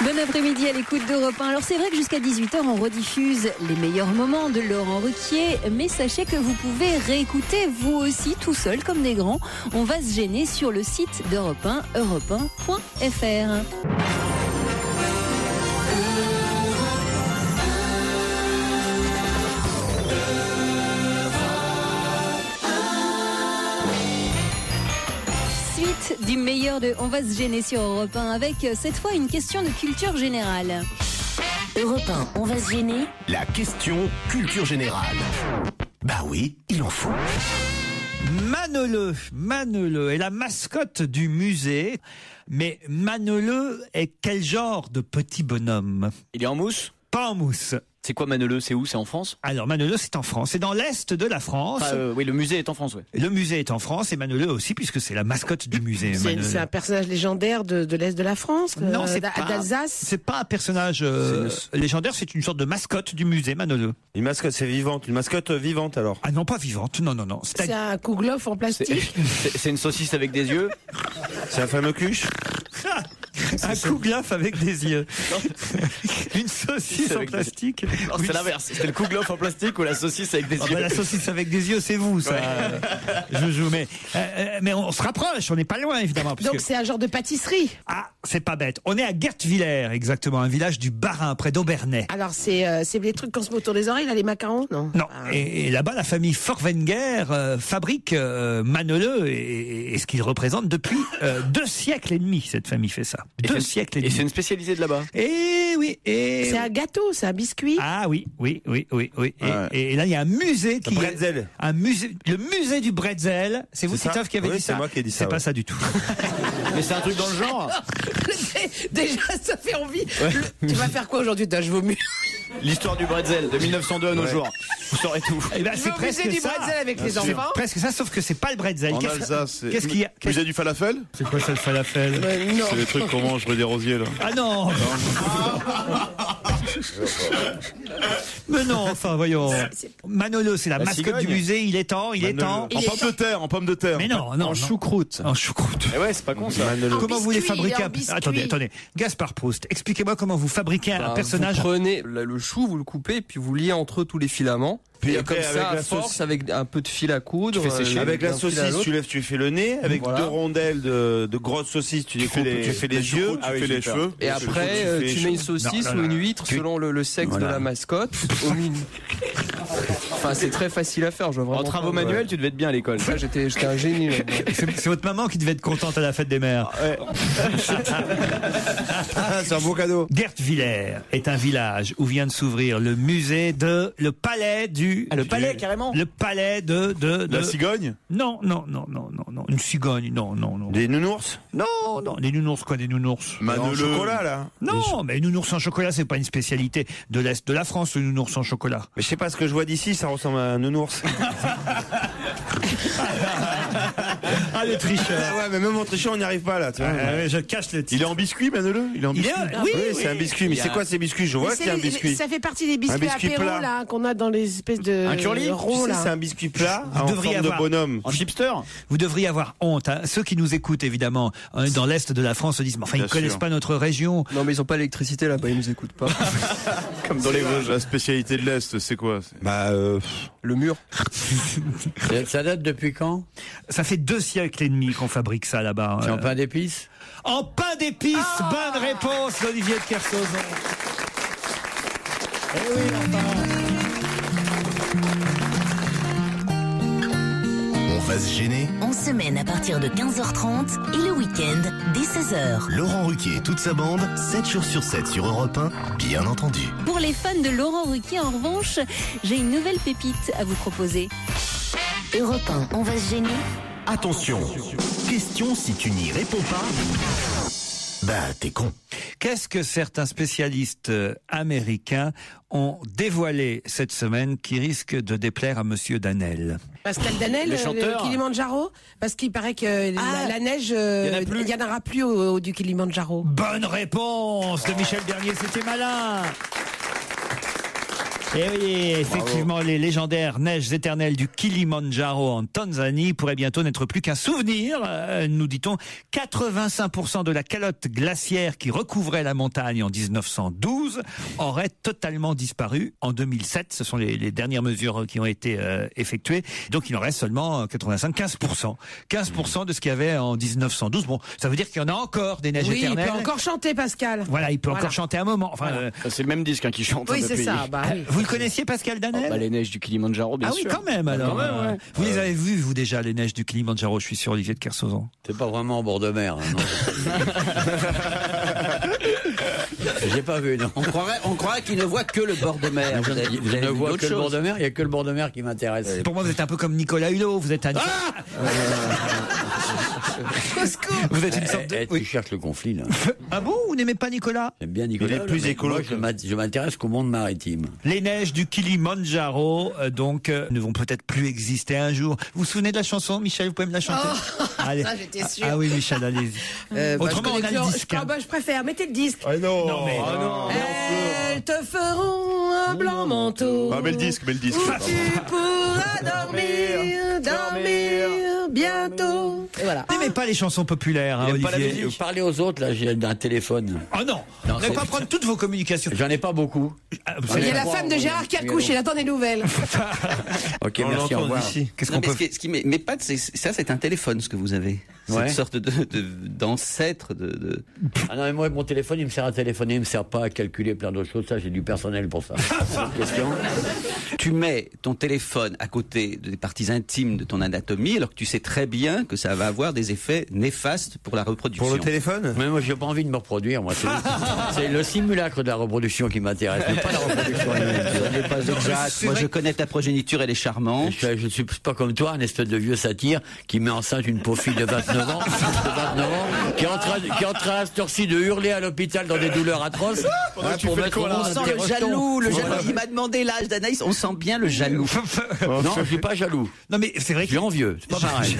Bon après-midi à l'écoute d'Europe 1. Alors c'est vrai que jusqu'à 18h on rediffuse les meilleurs moments de Laurent Ruquier, mais sachez que vous pouvez réécouter vous aussi tout seul comme des grands. On va se gêner sur le site d'Europe 1, europe1.fr. Du meilleur de On va se gêner sur Europe 1 avec cette fois une question de culture générale.
Europe 1, on va se gêner.
La question culture générale. Bah oui, il en faut.
Maneleu est la mascotte du musée. Mais Maneleu est quel genre de petit bonhomme?
Il est en mousse?
Pas en mousse.
C'est quoi Maneleu? C'est où? C'est en France?
Alors Maneleu, c'est en France. C'est dans l'est de la France.
Oui, le musée est en France, oui.
Le musée est en France et Maneleu aussi, puisque c'est la mascotte du musée.
C'est un personnage légendaire de l'est de la France,
non, c'est
d'Alsace.
C'est pas un personnage légendaire, c'est une sorte de mascotte du musée, Maneleu.
Une mascotte, c'est vivante. Une mascotte vivante alors?
Ah non, pas vivante. Non.
C'est un kouglof en plastique.
C'est une saucisse avec des yeux.
C'est un fameux cuche.
Un kouglof avec des yeux. Une saucisse en plastique.
Non, c'est l'inverse. C'était le kouglof en plastique ou la saucisse avec des yeux?
La saucisse avec des yeux, c'est vous, ça. Ouais. Je mais on se rapproche, on n'est pas loin, évidemment.
Donc c'est un genre de pâtisserie.
Ah, c'est pas bête. On est à Guertvillers, exactement, un village du Bas-Rhin, près d'Aubernais.
Alors c'est les trucs qu'on se met autour des oreilles, là, les macarons, non?
Non. Et là-bas, la famille Forwenger fabrique Maneleu et ce qu'il représente depuis 2 siècles et demi. Cette famille fait ça. 2 siècles et demi.
Et c'est une spécialisée de là-bas.
Et oui.
C'est un gâteau, c'est un biscuit.
Ah oui. Et là, il y a un musée qui
bretzel.
Le musée du bretzel. C'est vous, Titoff, qui avez dit ça?
C'est moi qui ai dit ça.
C'est pas ça du tout.
Mais c'est un truc dans le genre.
Déjà, ça fait envie. Tu vas faire quoi aujourd'hui? Je vomis.
l'histoire du bretzel de 1902 à nos jours. Vous saurez tout.
Eh ben, c'est presque
du
ça.
bretzel avec les enfants.
Presque ça, sauf que c'est pas le bretzel.
En Alsace,
Qu'est-ce qu'il y a?
Vous avez du falafel?
C'est quoi ça, le falafel?
C'est des trucs qu'on mange rue des Rosiers, là.
Ah non. Mais non, enfin, voyons. Manolo, c'est la mascotte du musée. Il est temps.
En pomme de terre.
Mais non.
En choucroute.
En choucroute.
Eh ouais, c'est pas con ça.
Comment vous les fabriquez?
Attendez.
Gaspard Proust, expliquez-moi comment vous fabriquez un personnage.
Vous prenez le chou, vous le coupez, puis vous liez entre eux tous les filaments.
Puis
et
après,
comme ça,
avec
à force, avec un peu de fil à coudre.
Avec la saucisse, tu fais le nez. Avec 2 rondelles de grosses saucices, tu fais les yeux.
Tu fais les cheveux.
Et après, tu mets une saucisse ou une huître selon le sexe de la mascotte. Enfin, c'est très facile à faire.
En travaux manuels, tu devais être bien à l'école.
Ça, j'étais un génie.
C'est votre maman qui devait être contente à la fête des mères.
C'est un beau cadeau.
Guertviller est un village où vient de s'ouvrir le musée le palais
le palais, carrément.
Le palais de
la cigogne?
Non. Une cigogne, non.
Des nounours?
Non. Des nounours, quoi, des nounours?
En chocolat, là?
Non, mais nounours en chocolat, c'est pas une spécialité de l'Est de la France, le nounours en chocolat.
Mais je sais pas, ce que je vois d'ici, ça ressemble à un nounours.
Ah, le tricheur.
Ouais, mais même en trichant, on n'y arrive pas, là. Tu vois.
Je cache le titre.
Il est en biscuit, Manolo? Il est en biscuit?
Oui,
c'est un biscuit. Mais c'est quoi ces biscuits? Je vois qu'il y a un biscuit.
Ça fait partie des biscuits
biscuit
apéro
plat.
là qu'on a dans les espèces de
Un curly
ronds là.
C'est un biscuit plat en
devriez
forme de
avoir-
bonhomme.
En chipster.
Vous devriez avoir honte. Hein. Ceux qui nous écoutent, évidemment, dans l'Est de la France, se disent, mais enfin, ils
Bien
ne connaissent
sûr.
pas notre région.
Non, mais ils ont pas l'électricité là-bas, ils nous écoutent pas.
Comme dans les Vosges.
La spécialité de l'Est, c'est quoi?
Le mur.
Ça date depuis quand?
Ça fait 2 siècles et demi qu'on fabrique ça là-bas.
C'est en pain d'épices?
En pain d'épices. Bonne réponse d'Olivier de Kersauzon. Eh oui,
On va se gêner.
En semaine à partir de 15h30 et le week-end dès 16h.
Laurent Ruquier et toute sa bande, 7 jours sur 7 sur Europe 1, bien entendu.
Pour les fans de Laurent Ruquier, en revanche, j'ai une nouvelle pépite à vous proposer.
Europe 1, on va se gêner.
Attention, question si tu n'y réponds pas, t'es con.
Qu'est-ce que certains spécialistes américains ont dévoilé cette semaine qui risque de déplaire à Monsieur Danel?
Pascal Danel,
Les chanteurs.
le Kilimandjaro, parce qu'il paraît que la neige, il n'y en aura plus au du Kilimandjaro.
Bonne réponse de Michel Bernier, c'était malin. Et oui, effectivement, les légendaires neiges éternelles du Kilimandjaro en Tanzanie pourraient bientôt n'être plus qu'un souvenir, nous dit-on. 85% de la calotte glaciaire qui recouvrait la montagne en 1912 aurait totalement disparu en 2007. Ce sont les dernières mesures qui ont été effectuées. Donc il en reste seulement 15%. 15% de ce qu'il y avait en 1912. Bon, ça veut dire qu'il y en a encore des neiges éternelles.
Il peut encore chanter, Pascal.
Voilà, il peut encore chanter un moment. Enfin,
C'est le même disque qui chante.
Oui,
depuis.
c'est ça. Oui.
vous le connaissiez, Pascal Danel?
Les neiges du Kilimandjaro, bien sûr.
Ah oui, quand même, alors.
Quand même, ouais.
Vous les avez vues, vous, déjà, les neiges du Kilimandjaro, je suis sûr, Olivier de Kersauzon.
C'est pas vraiment en bord de mer. Hein, J'ai pas vu, non. On croirait qu'il ne voit que le bord de mer. Vous ne voit que le bord de mer, il n'y a que le bord de mer qui m'intéresse.
Pour moi, vous êtes un peu comme Nicolas Hulot, vous êtes un... Vous êtes une sorte de...
Tu cherches le conflit, là.
Ah bon, vous n'aimez pas Nicolas?
J'aime bien Nicolas.
Il est plus écolo.
Moi, je m'intéresse qu'au monde maritime.
Les neiges du Kilimandjaro, ne vont peut-être plus exister un jour. Vous vous souvenez de la chanson, Michel? Vous pouvez me la chanter? Allez.
Ça, j'étais sûre.
Ah oui, Michel, allez-y. Autrement, on a le disque.
Je préfère. Mettez le disque.
Non.
Non, mais...
Elles te feront un blanc manteau.
Mets le disque.
Où tu pourras dormir bientôt. Et voilà.
Vous n'aimez pas les chansons populaires, hein,
Pas la
Olivier?
musique. Parlez aux autres, là, j'ai un téléphone.
Oh non, vous n'allez pas prendre toutes vos communications.
J'en ai pas beaucoup.
Il y a la femme de Gérard qui accouche, il attend des nouvelles.
Ok, merci, au revoir.
Qu'est-ce
Non,
qu'on
mais
peut...
ce qui m'épate, c'est un téléphone, ce que vous avez. C'est
Ouais.
une sorte d'ancêtre de...
Ah non, mais moi, mon téléphone, il me sert à téléphoner, il me sert pas à calculer plein d'autres choses. Ça, j'ai du personnel pour ça. Question.
Tu mets ton téléphone à côté des parties intimes de ton anatomie, alors que tu sais très bien que ça va avoir des effets néfastes pour la reproduction.
Pour le téléphone?
Mais moi, j'ai pas envie de me reproduire, moi. C'est le simulacre de la reproduction qui m'intéresse, mais pas la reproduction elle-même. Ce n'est pas exact.
Moi, je connais ta progéniture, elle est charmante.
Je suis pas comme toi, un espèce de vieux satyre qui met enceinte une pauvre fille de 29 29 ans, qui est en train à cette heure-ci de hurler à l'hôpital dans des douleurs atroces.
Pour mettre on sent le jaloux. Il m'a demandé l'âge d'Anaïs, on sent bien le jaloux.
Non, je suis pas jaloux.
Non mais c'est vrai que
je suis envieux, c'est pas pareil.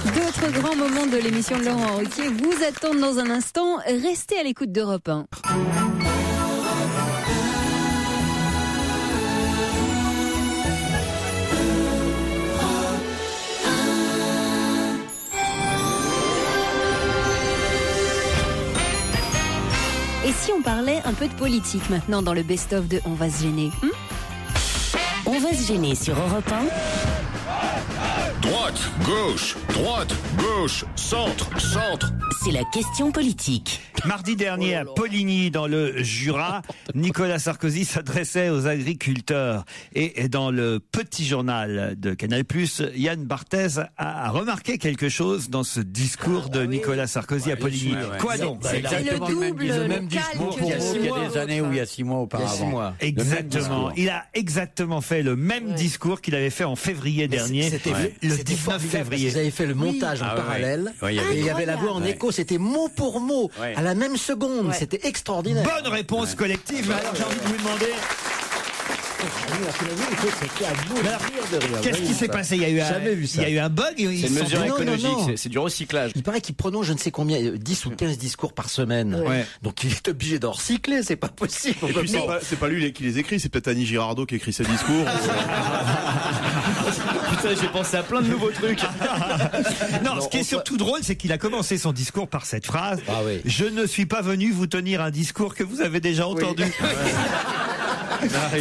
D'autres grands moments de l'émission de Laurent Ruquier vous attendent dans un instant. Restez à l'écoute d'Europe 1. Et si on parlait un peu de politique maintenant dans le best-of de On va se gêner
On va se gêner sur Europe 1.
Droite, gauche, centre.
C'est la question politique.
Mardi dernier, à Poligny, dans le Jura, Nicolas Sarkozy s'adressait aux agriculteurs. Et dans le petit journal de Canal+, Yann Barthès a remarqué quelque chose dans ce discours de Nicolas Sarkozy à Poligny. Quoi donc?
C'est exactement le même discours qu'il y a des années ou il y a 6 mois auparavant.
Exactement. Il a exactement fait le même discours qu'il avait fait en février dernier.
C'était
le 19 février.
Vous avez fait le montage en parallèle. Et il y avait la voix en écho. C'était mot pour mot, à la même seconde. C'était extraordinaire.
Bonne réponse collective. Alors j'ai envie de vous demander... Qu'est-ce qui s'est passé? Il y a eu un bug.
C'est une mesure écologique, c'est du recyclage.
Il paraît qu'il prononce je ne sais combien, 10 ou 15 discours par semaine. Donc il est obligé d'en recycler, c'est pas possible.
Et puis c'est pas lui qui les écrit, c'est peut-être Annie Girardot qui écrit ses discours.
Putain, j'ai pensé à plein de nouveaux trucs.
Non, ce qui est surtout drôle, c'est qu'il a commencé son discours par cette phrase. Je ne suis pas venu vous tenir un discours que vous avez déjà entendu.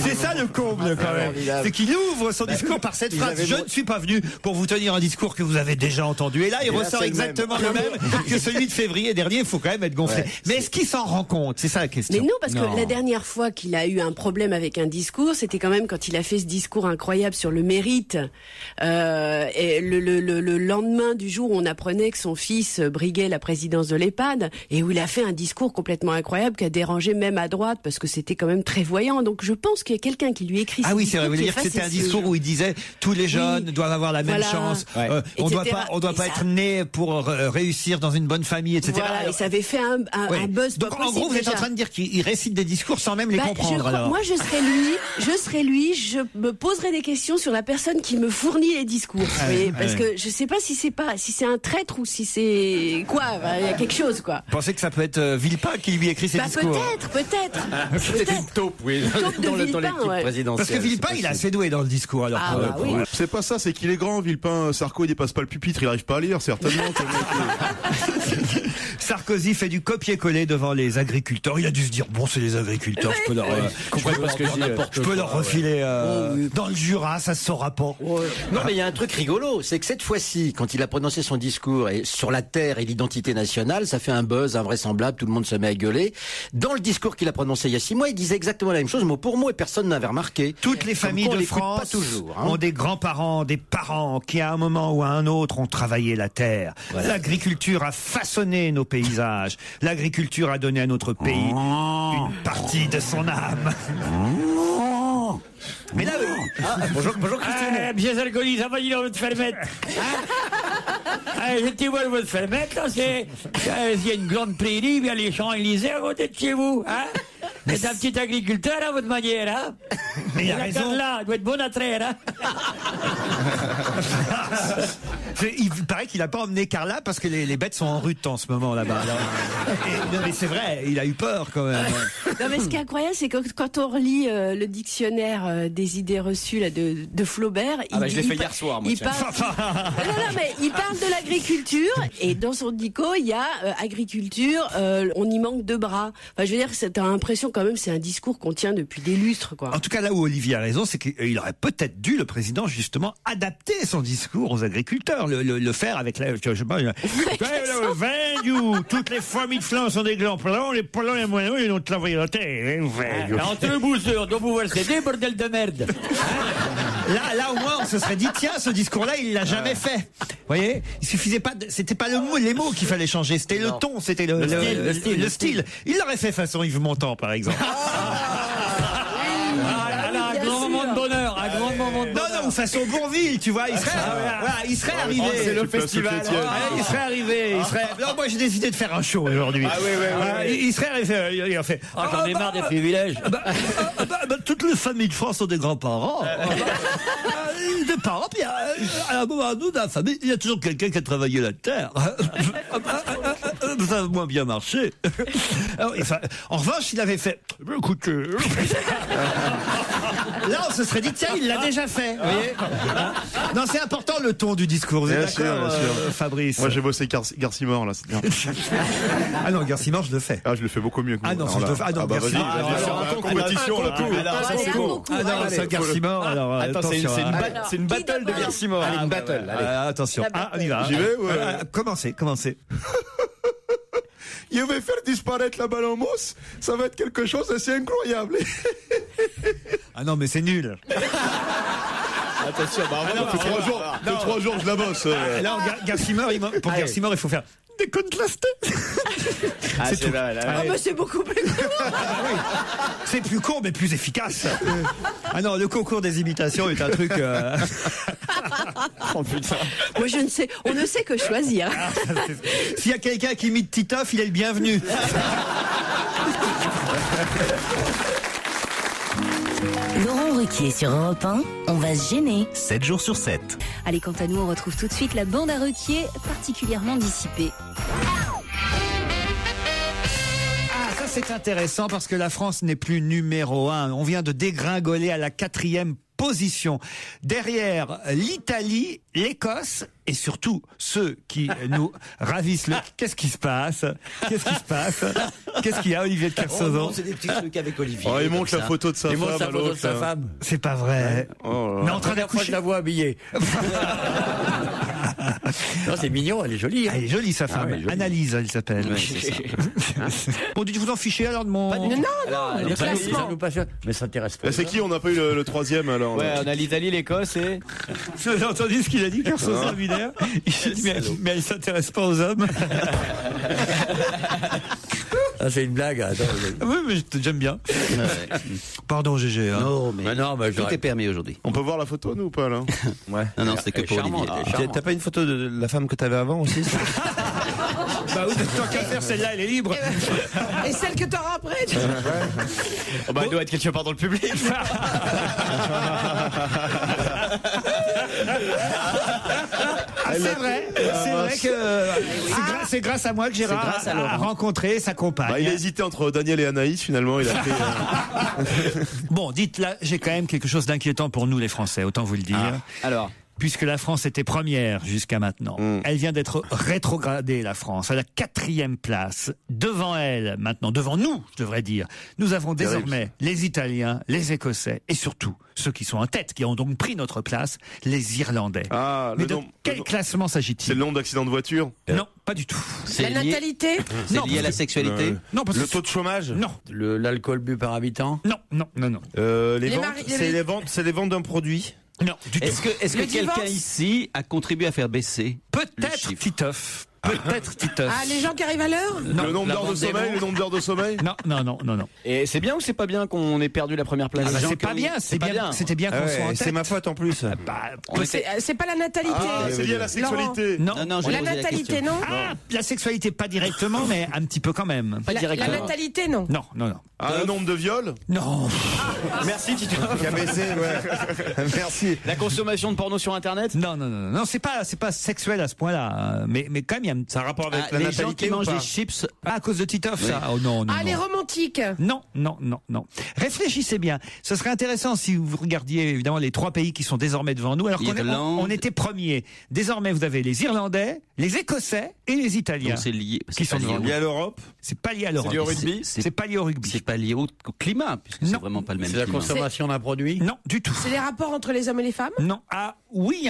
C'est ça le comble quand même. C'est qu'il ouvre son discours par cette phrase. Je ne suis pas venu pour vous tenir un discours que vous avez déjà entendu. Et là, il ressort exactement le même que celui de février dernier. Il faut quand même être gonflé. Mais est-ce qu'il s'en rend compte? C'est ça la question.
Mais non, parce que la dernière fois qu'il a eu un problème avec un discours, c'était quand même quand il a fait ce discours incroyable sur le mérite. Et le lendemain du jour où on apprenait que son fils briguait la présidence de l'EHPAD et où il a fait un discours complètement incroyable qui a dérangé même à droite parce que c'était quand même très voyant. Donc je pense qu'il y a quelqu'un qui lui écrit.
Ah oui, c'est vrai. Vous voulez dire que c'était un discours où il disait tous les jeunes doivent avoir la même chance. On doit pas être né pour réussir dans une bonne famille, etc.
Voilà, et ça avait fait un buzz.
Donc en gros, vous êtes en train de dire qu'il récite des discours sans même les comprendre. Alors.
Moi, je serais lui, je me poserais des questions sur la personne qui me fournit les discours. Parce que je sais pas si c'est un traître ou si c'est quoi. Il y a quelque chose, quoi.
Vous pensez que ça peut être Villepin qui lui écrit ses discours?
Peut-être.
Peut-être une taupe, oui. Dans l'équipe présidentielle.
Parce que Villepin, il est assez doué dans le discours. Alors,
c'est pas ça, c'est qu'il est grand, Villepin. Sarko, il dépasse pas le pupitre, il arrive pas à lire, certainement.
Sarkozy fait du copier-coller devant les agriculteurs. Il a dû se dire, bon, c'est les agriculteurs, je peux leur refiler dans le Jura, ça se saura pas.
Non, mais il y a un truc rigolo, c'est que cette fois-ci, quand il a prononcé son discours sur la terre et l'identité nationale, ça fait un buzz invraisemblable, tout le monde se met à gueuler. Dans le discours qu'il a prononcé il y a 6 mois, il disait exactement la même chose, mot pour mot, et personne n'avait remarqué.
Toutes les familles de France ont des grands-parents, des parents qui, à un moment ou à un autre, ont travaillé la terre. Voilà. L'agriculture a façonné nos paysages. L'agriculture a donné à notre pays une partie de son âme. Mais là,
bonjour Christine. Bien alcoolisé, ça va dire votre fermette. Je te vois votre fermette, là, il y a une grande prairie, il y a les Champs-Élysées à côté de chez vous, hein. C'est un petit agriculteur à votre manière, hein.
Mais il a raison.
Là, il doit être bon à traire, hein.
Il paraît qu'il n'a pas emmené Carla parce que les bêtes sont en rut en ce moment là-bas. Mais c'est vrai, il a eu peur quand même.
Non, mais ce qui est incroyable, c'est que quand on relit le dictionnaire des idées reçues là, de Flaubert,
je l'ai fait hier soir, moi.
Mais il parle de l'agriculture et dans son dico, il y a agriculture, on y manque de bras. Enfin, je veux dire, t'as l'impression quand même, c'est un discours qu'on tient depuis des lustres, quoi.
En tout cas, là où Olivier a raison, c'est qu'il aurait peut-être dû, le président, justement, adapter son discours aux agriculteurs, le faire avec la, je sais pas, toutes les familles de flancs sont des glands plans, les plans les moyens, ils ont travaillé la terre.
Entre le bousseur, dont vous voulez des bordel de merde.
Là, au moins, on se serait dit, tiens, ce discours-là, il l'a jamais fait. Vous voyez? Il suffisait pas c'était pas les mots qu'il fallait changer, c'était le ton, c'était le style. Il l'aurait fait façon Yves Montand, par exemple.
Un grand moment de bonheur, grand moment de bonheur.
Non, façon Bourville, tu vois, il serait arrivé.
C'est le festival.
Il serait arrivé. Non, moi j'ai décidé de faire un show aujourd'hui. Il serait arrivé. Il a fait.
J'en ai marre des privilèges.
Toutes les familles de France ont des grands-parents. Des parents, puis à un moment donné, dans la famille, il y a toujours quelqu'un qui a travaillé la terre. Ça a moins bien marché. Alors, en revanche, il avait fait. Écoutez. Là, on se serait dit, tiens, il l'a déjà fait. Vous voyez non, c'est important le ton du discours. Vous êtes d'accord, Fabrice?
Moi, j'ai bossé Garcimore, là, c'est bien.
Ah non, Garcimore, je le fais.
Ah, je le fais beaucoup mieux que vous.
Ah non, je le fais. Ah non,
vas-y. Compétition, là.
Ah non, c'est Garcimore, alors.
Attends, c'est une battle de Garcimore.
Allez, une battle.
Attention. On y va.
J'y vais, ouais.
Commencez.
Je vais faire disparaître la balle en mousse. Ça va être quelque chose d'assez incroyable.
Ah non, mais c'est nul.
Attention,
fait 3 jours, je la bosse.
Alors, Garcimore, pour Garcimore, il faut faire des contrastés.
C'est tout.
Mais c'est beaucoup plus con.
C'est plus con, mais plus efficace. Ah non, le concours des imitations est un truc.
Oh putain.
Moi, on ne sait que choisir.
S'il y a quelqu'un qui imite Titoff, il est le bienvenu.
Laurent Ruquier sur Europe 1, on va se gêner.
7 jours sur 7.
Allez, quant à nous, on retrouve tout de suite la bande à Ruquier, particulièrement dissipée.
Ça c'est intéressant parce que la France n'est plus numéro 1. On vient de dégringoler à la 4e position. Derrière l'Italie, l'Écosse et surtout ceux qui nous ravissent le... Qu'est-ce qui se passe? Qu'est-ce qu'il y a, Olivier de Kersauzon?
C'est des petits trucs avec Olivier.
Il montre la photo de sa femme.
Il montre sa photo de sa femme.
C'est pas vrai. Mais en train
d'accoucher. Je la vois habillée. Non, c'est mignon, elle est jolie. Hein.
Elle est jolie, sa femme. Analyse, elle s'appelle.
Ouais, c'est ça.
Bon, vous en fichez alors de mon...
Non,
le classement. Mais ça intéresse pas.
C'est qui? On n'a pas eu le 3e alors?
Ouais, on a l'Italie, l'Écosse et...
Vous avez entendu ce qu'il a dit, Kersauzon Villers? Il dit, mais elle s'intéresse pas aux hommes.
Ah, c'est une blague. Attends,
oui, mais j'aime bien. Pardon, GG. Hein.
Non, mais tout est permis aujourd'hui.
On peut voir la photo, nous, ou pas, là?
Ouais. Non, c'est que pour Olivier.
T'as pas une photo de la femme que t'avais avant aussi?
Bah oui, tant qu'à faire, celle-là, elle est libre.
Et celle que t'auras après?
Oh bah, elle doit être quelque part dans le public.
C'est vrai que c'est grâce à moi que Gérard a rencontré sa compagne.
Il a hésité entre Daniel et Anaïs, finalement. Il a fait,
Bon, dites là, j'ai quand même quelque chose d'inquiétant pour nous les Français, autant vous le dire.
Alors,
puisque la France était première jusqu'à maintenant. Elle vient d'être rétrogradée, la France, à la 4e place. Devant elle, maintenant, devant nous, je devrais dire, nous avons désormais les Italiens, les Écossais et surtout ceux qui sont en tête, qui ont donc pris notre place, les Irlandais. Mais de quel classement s'agit-il?
C'est le nombre d'accidents de voiture?
Non, pas du tout.
La natalité?
C'est lié à la sexualité?
Non, parce
le taux de chômage?
Non.
L'alcool bu par habitant?
Non.
C'est les ventes d'un produit?
Non, du tout.
Est-ce que quelqu'un ici a contribué à faire baisser
peut-être Titoff? Peut-être Titoff.
Ah, les gens qui arrivent à l'heure?
Le nombre d'heures de sommeil?
Non.
Et c'est bien ou c'est pas bien qu'on ait perdu la première place?
C'est pas bien, c'était bien qu'on soit en tête.
C'est ma faute en plus.
C'est pas la natalité.
C'est lié à la sexualité.
Non,
la natalité, non?
La sexualité, pas directement, mais un petit peu quand même.
La natalité, non?
Non.
Le nombre de viols?
Non.
Merci, Tito.
Merci.
La consommation de porno sur Internet?
Non, c'est pas sexuel à ce point-là. Mais quand même, il y a
un rapport avec la
les
natalité
gens qui mangent des chips.
À cause de Titoff, ça? Oh non.
Les romantiques?
Non. Réfléchissez bien. Ce serait intéressant si vous regardiez évidemment les 3 pays qui sont désormais devant nous. Alors qu'on était premiers. Désormais, vous avez les Irlandais, les Écossais et les Italiens.
Donc c'est lié.
Qui sont
liés à l'Europe?
C'est pas lié à l'Europe.
C'est lié au rugby?
C'est pas lié au rugby.
C'est pas lié au climat, puisque c'est vraiment pas le même climat.
C'est la consommation d'un produit?
Non, du tout.
C'est les rapports entre les hommes et les femmes?
Non. Ah oui,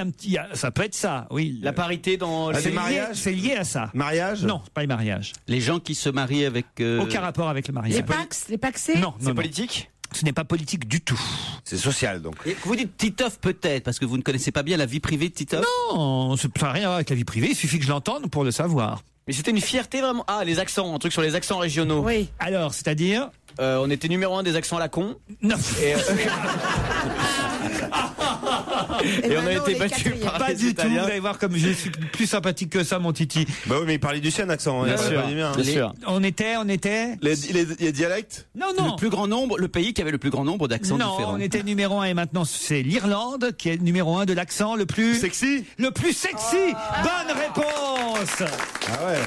ça peut être ça. Oui.
La parité dans
les mariages. C'est lié à ça.
Mariage?
Non, pas les mariages.
Les gens qui se marient avec.
Aucun rapport avec le mariage.
Les paxés?
Non.
C'est politique?
Ce n'est pas politique du tout.
C'est social, donc.
Et vous dites Titoff peut-être, parce que vous ne connaissez pas bien la vie privée de Titoff?
Non, ça n'a rien à voir avec la vie privée, il suffit que je l'entende pour le savoir.
Mais c'était une fierté vraiment. Ah, les accents, un truc sur les accents régionaux.
Oui.
Alors, c'est-à-dire
on était numéro 1 des accents à la con.
Non.
Et on a été battu par
Pas
les
du tout. Vous
Italiens.
allez voir comme je suis plus sympathique que ça, mon Titi.
Bah oui, mais il parlait du sien, accent.
Bien sûr, bien sûr.
On était.
Les dialectes.
Non.
Le plus grand nombre, le pays qui avait le plus grand nombre d'accents
Non,
différents.
on était numéro 1 et maintenant c'est l'Irlande qui est numéro 1 de l'accent le plus
sexy.
Le plus sexy. Bonne réponse.
Ah ouais.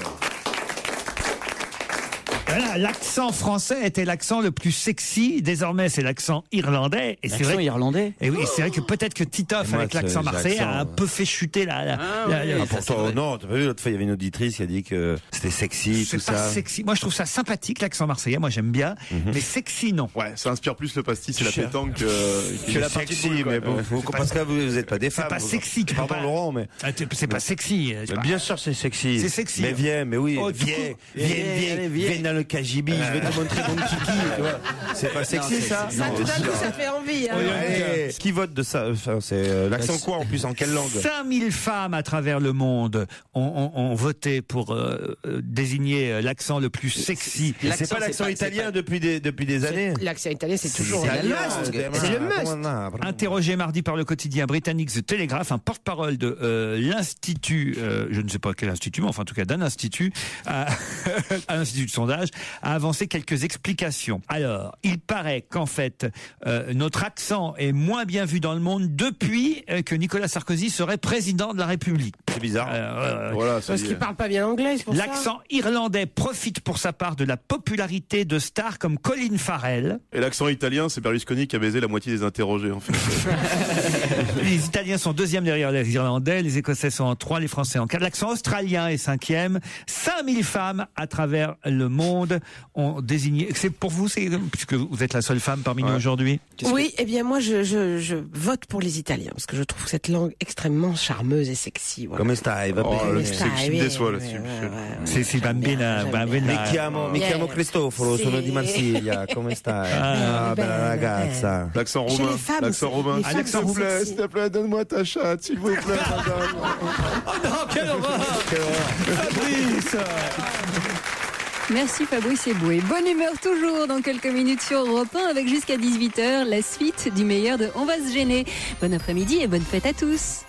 Voilà, l'accent français était l'accent le plus sexy. Désormais, c'est l'accent irlandais. Et c'est vrai.
Irlandais.
Et oui, c'est vrai que peut-être que Titoff, avec l'accent marseillais, a un peu fait chuter
pourtant, non, t'as pas vu, l'autre fois, il y avait une auditrice qui a dit que c'était sexy, tout
c'est pas
ça.
sexy. Moi, je trouve ça sympathique, l'accent marseillais. Moi, j'aime bien. Mais sexy, non.
Ouais, ça inspire plus le pastis et la pétanque que
la partie sexy, mais bon, parce que vous êtes pas des femmes.
C'est pas sexy.
Pardon, Laurent, mais.
C'est pas sexy.
Bien sûr, c'est sexy.
C'est sexy.
Mais viens, mais oui.
Oh,
Viens dans le KGB, je vais te montrer mon kiki, tu vois. C'est pas sexy, ça?
Ça fait envie. Hein.
Ce qui vote de ça, c'est l'accent quoi en plus, en quelle langue?
5000 femmes à travers le monde ont voté pour désigner l'accent le plus sexy.
C'est pas l'accent italien depuis des années?
L'accent italien, c'est toujours le must. C'est le must.
Interrogé mardi par le quotidien britannique The Telegraph, un porte-parole de l'Institut, je ne sais pas quel institut, mais enfin en tout cas d'un institut, à l'Institut de sondage, a avancé quelques explications. Alors, il paraît qu'en fait, notre accent est moins bien vu dans le monde depuis que Nicolas Sarkozy serait président de la République.
C'est bizarre.
Voilà,
parce qu'il parle pas bien anglais, c'est pour ça.
L'accent irlandais profite pour sa part de la popularité de stars comme Colin Farrell.
Et l'accent italien, c'est Berlusconi qui a baisé la moitié des interrogés, en fait.
Les Italiens sont deuxième derrière les Irlandais, les Écossais sont en 3, les Français en 4. L'accent australien est 5e. 5000 femmes à travers le monde ont désigné. C'est pour vous, puisque vous êtes la seule femme parmi nous aujourd'hui.
Oui, eh bien moi je vote pour les Italiens parce que je trouve cette langue extrêmement charmeuse et sexy. Voilà.
Come stai? Va bene.
Le sexy me déçoit là-dessus.
C'est bambina.
Mi chiamo Cristoforo, sono di Marsiglia. Come stai? Ah, bella ragazza.
L'accent romain. L'accent romain.
L'accent romain.
S'il te plaît, donne-moi ta chatte, s'il vous plaît, madame.
Oh non, quelle horreur! Fabrice!
Merci Fabrice Eboué. Bonne humeur toujours dans quelques minutes sur Europe 1 avec jusqu'à 18h la suite du meilleur de On va se gêner. Bon après-midi et bonne fête à tous.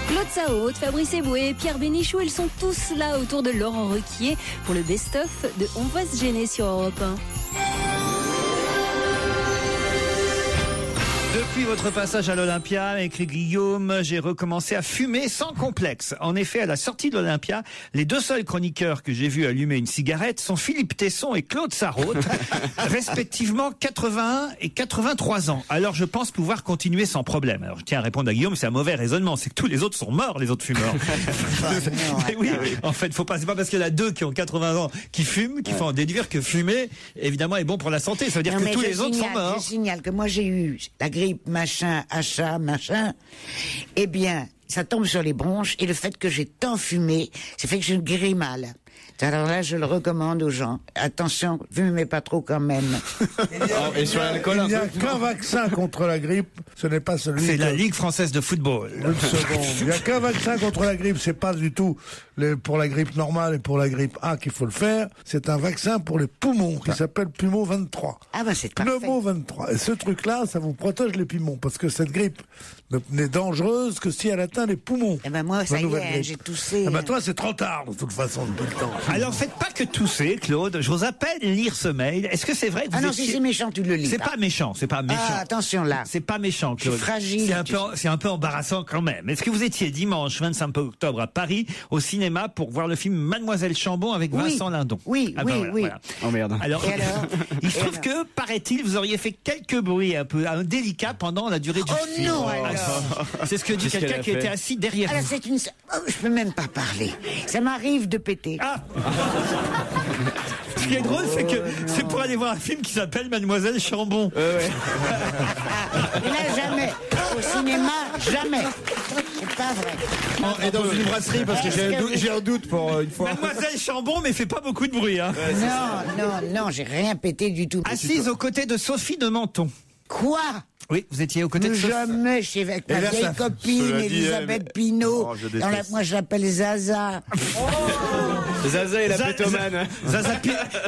Claude Saoud, Fabrice Eboué, Pierre Bénichou, ils sont tous là autour de Laurent Ruquier pour le best-of de On va se gêner sur Europe 1.
Depuis votre passage à l'Olympia, écrit Guillaume, j'ai recommencé à fumer sans complexe. En effet, à la sortie de l'Olympia, les deux seuls chroniqueurs que j'ai vus allumer une cigarette sont Philippe Tesson et Claude Sarraute, respectivement 81 et 83 ans. Alors je pense pouvoir continuer sans problème. Alors je tiens à répondre à Guillaume, c'est un mauvais raisonnement, c'est que tous les autres sont morts, les autres fumeurs. Mais oui, en fait, c'est pas parce qu'il y en a deux qui ont 80 ans qui fument qu'il faut en déduire que fumer, évidemment, est bon pour la santé. Ça veut dire que tous les autres sont morts.
Je signale que moi j'ai eu la grippe, machin, achat, machin. Eh bien, ça tombe sur les bronches et le fait que j'ai tant fumé, ça fait que je guéris mal. Alors là, je le recommande aux gens. Attention, fumez pas trop quand même.
Et sur l'alcool, il n'y a qu'un vaccin contre la grippe, ce n'est pas celui.
C'est la Ligue française de football.
Une seconde. Il n'y a qu'un vaccin contre la grippe, c'est pas du tout pour la grippe normale et pour la grippe A qu'il faut le faire. C'est un vaccin pour les poumons qui s'appelle Pneumo 23.
Ah bah c'est parfait.
Pneumo 23. Et ce truc-là, ça vous protège les poumons parce que cette grippe n'est dangereuse que si elle atteint les poumons.
Eh ben moi, ça y est, j'ai toussé.
Eh ben toi, c'est trop tard de toute façon depuis le temps.
Alors faites pas que tousser, Claude. Je vous appelle lire ce mail. Est-ce que c'est vrai que vous
non, si c'est méchant, tu le lis.
C'est pas méchant, c'est pas méchant.
Ah, attention là.
C'est pas méchant, Claude.
C'est fragile.
C'est un peu embarrassant quand même. Est-ce que vous étiez dimanche 25 octobre à Paris au cinéma pour voir le film Mademoiselle Chambon avec Vincent Lindon?
Oui,
ah ben
oui,
voilà.
Oh
merde. Alors, il se trouve que, paraît-il, vous auriez fait quelques bruits un peu délicats pendant la durée du film.
Oh non, alors.
C'est ce que dit quelqu'un qui était assis derrière vous.
Alors c'est une... Oh, je peux même pas parler. Ça m'arrive de péter.
Ah. Ce qui est drôle, c'est que c'est pour aller voir un film qui s'appelle Mademoiselle Chambon.
Ouais. Là, jamais. Au cinéma, jamais. C'est pas vrai.
Et dans une brasserie, parce que j'ai un doute pour une fois.
Mademoiselle Chambon, mais fait pas beaucoup de bruit. Hein.
Non, j'ai rien pété du tout.
Assise aux côtés de Sophie de Menton.
Quoi?
Oui, vous étiez aux côtés de
Jamais, je suis avec ma vieille copine, Elisabeth Pinault. Moi, je l'appelle Zaza.
Zaza et la pétomane.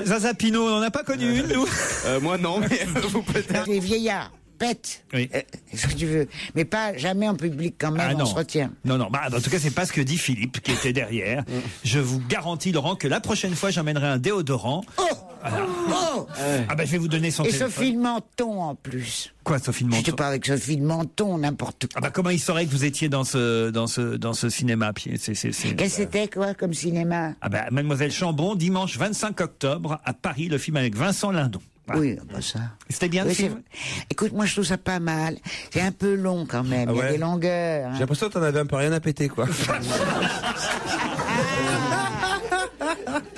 Zaza Pinault, on n'en a pas connu une, nous.
Moi, non, mais vous peut-être.
Les vieillards. Pète.
Oui.
Ce que tu veux. Mais pas jamais en public quand même, on se retient.
Non. En tout cas, c'est pas ce que dit Philippe qui était derrière. Je vous garantis, Laurent, que la prochaine fois, j'emmènerai un déodorant. Voilà. Je vais vous donner son téléphone.
Et Sophie de Menton en plus.
Quoi, Sophie de Menton?
Je te parle avec Sophie de Menton, n'importe quoi.
Comment il saurait que vous étiez dans ce cinéma?
Qu'est-ce c'était quoi comme cinéma?
Mademoiselle Chambon, dimanche 25 octobre à Paris, le film avec Vincent Lindon. Voilà.
Oui, ça.
C'était bien le film.
Écoute, moi je trouve ça pas mal. C'est un peu long quand même. Il y a des longueurs.
J'ai l'impression que t'en avais un peu rien à péter, quoi.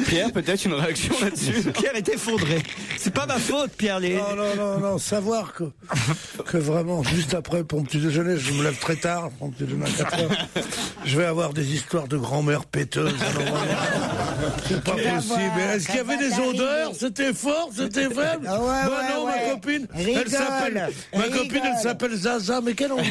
Pierre, peut-être une réaction là-dessus.
Pierre est effondré. C'est pas ma faute, Pierre.
Non. Savoir que vraiment, juste après, pour mon petit déjeuner, je me lève très tard, pour mon petit déjeuner à 4 heures, je vais avoir des histoires de grand-mère péteuse. C'est pas possible. Est-ce qu'il y avait des odeurs? C'était fort? C'était faible? Ma copine, elle s'appelle Zaza, mais quelle envie.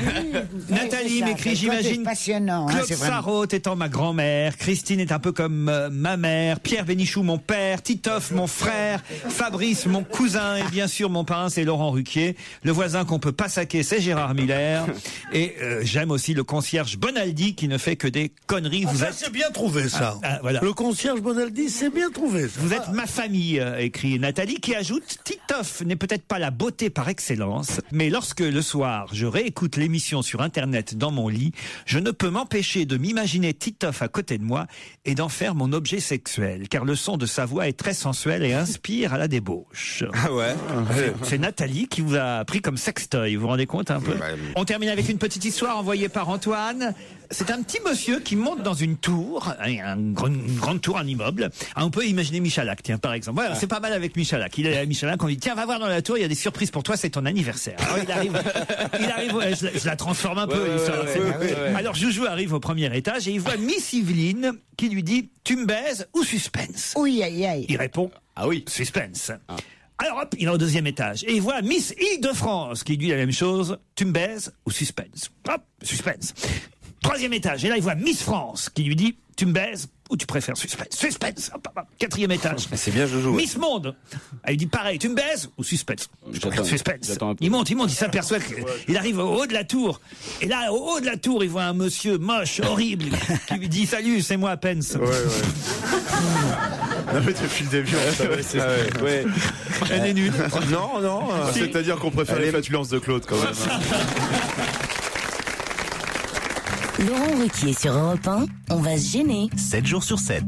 Nathalie m'écrit, j'imagine,
passionnant.
Claude Sarraute étant ma grand-mère, Christine est un peu comme ma mère, Pierre Bénichou mon père, Titoff mon frère, Fabrice mon cousin et bien sûr mon parrain c'est Laurent Ruquier. Le voisin qu'on peut pas saquer c'est Gérard Miller et j'aime aussi le concierge Bonaldi qui ne fait que des conneries.
C'est bien trouvé ça.
Voilà.
Le concierge Bonaldi, c'est bien trouvé. Ça.
Vous êtes ma famille, écrit Nathalie, qui ajoute: Titoff n'est peut-être pas la beauté par excellence, mais lorsque le soir je réécoute l'émission sur internet dans mon lit, je ne peux m'empêcher de m'imaginer Titoff à côté de moi et d'en faire mon objet sexuel, car le son de sa voix est très sensuel et inspire à la débauche.
Ah ouais.
C'est Nathalie qui vous a pris comme sextoy, vous vous rendez compte un peu? On termine avec une petite histoire envoyée par Antoine. C'est un petit monsieur qui monte dans une tour, une grande tour, un immeuble. On peut imaginer Michalak, tiens, par exemple. Voilà, c'est pas mal avec Michalak. Il est à Michalak, on lui dit, tiens, va voir dans la tour, il y a des surprises pour toi, c'est ton anniversaire. Alors il arrive, je la transforme un peu. Alors Joujou arrive au premier étage et il voit Miss Yveline qui lui dit, tu me baises ou suspense?
Oui, aïe, aïe.
Il répond, ah oui, suspense. Alors hop, il est au deuxième étage et il voit Miss Île-de-France qui lui dit la même chose, tu me baises ou suspense? Hop, suspense. Troisième étage, et là il voit Miss France qui lui dit, tu me baises ou tu préfères suspense? Suspense. Hop, hop, hop. Quatrième étage.
C'est bien Jojo.
Miss Monde. Elle dit pareil, tu me baises ou suspense? Suspense. Il monte, il s'aperçoit qu'il arrive au haut de la tour. Et là, au haut de la tour, il voit un monsieur moche, horrible, qui lui dit, salut, c'est moi, Pence.
Ouais. Non mais depuis le début, on savait.
Elle est nulle.
Non. C'est-à-dire qu'on préfère les flatulences de Claude quand même.
Laurent Ruquier sur Europe 1, on va se gêner.
7 jours sur 7.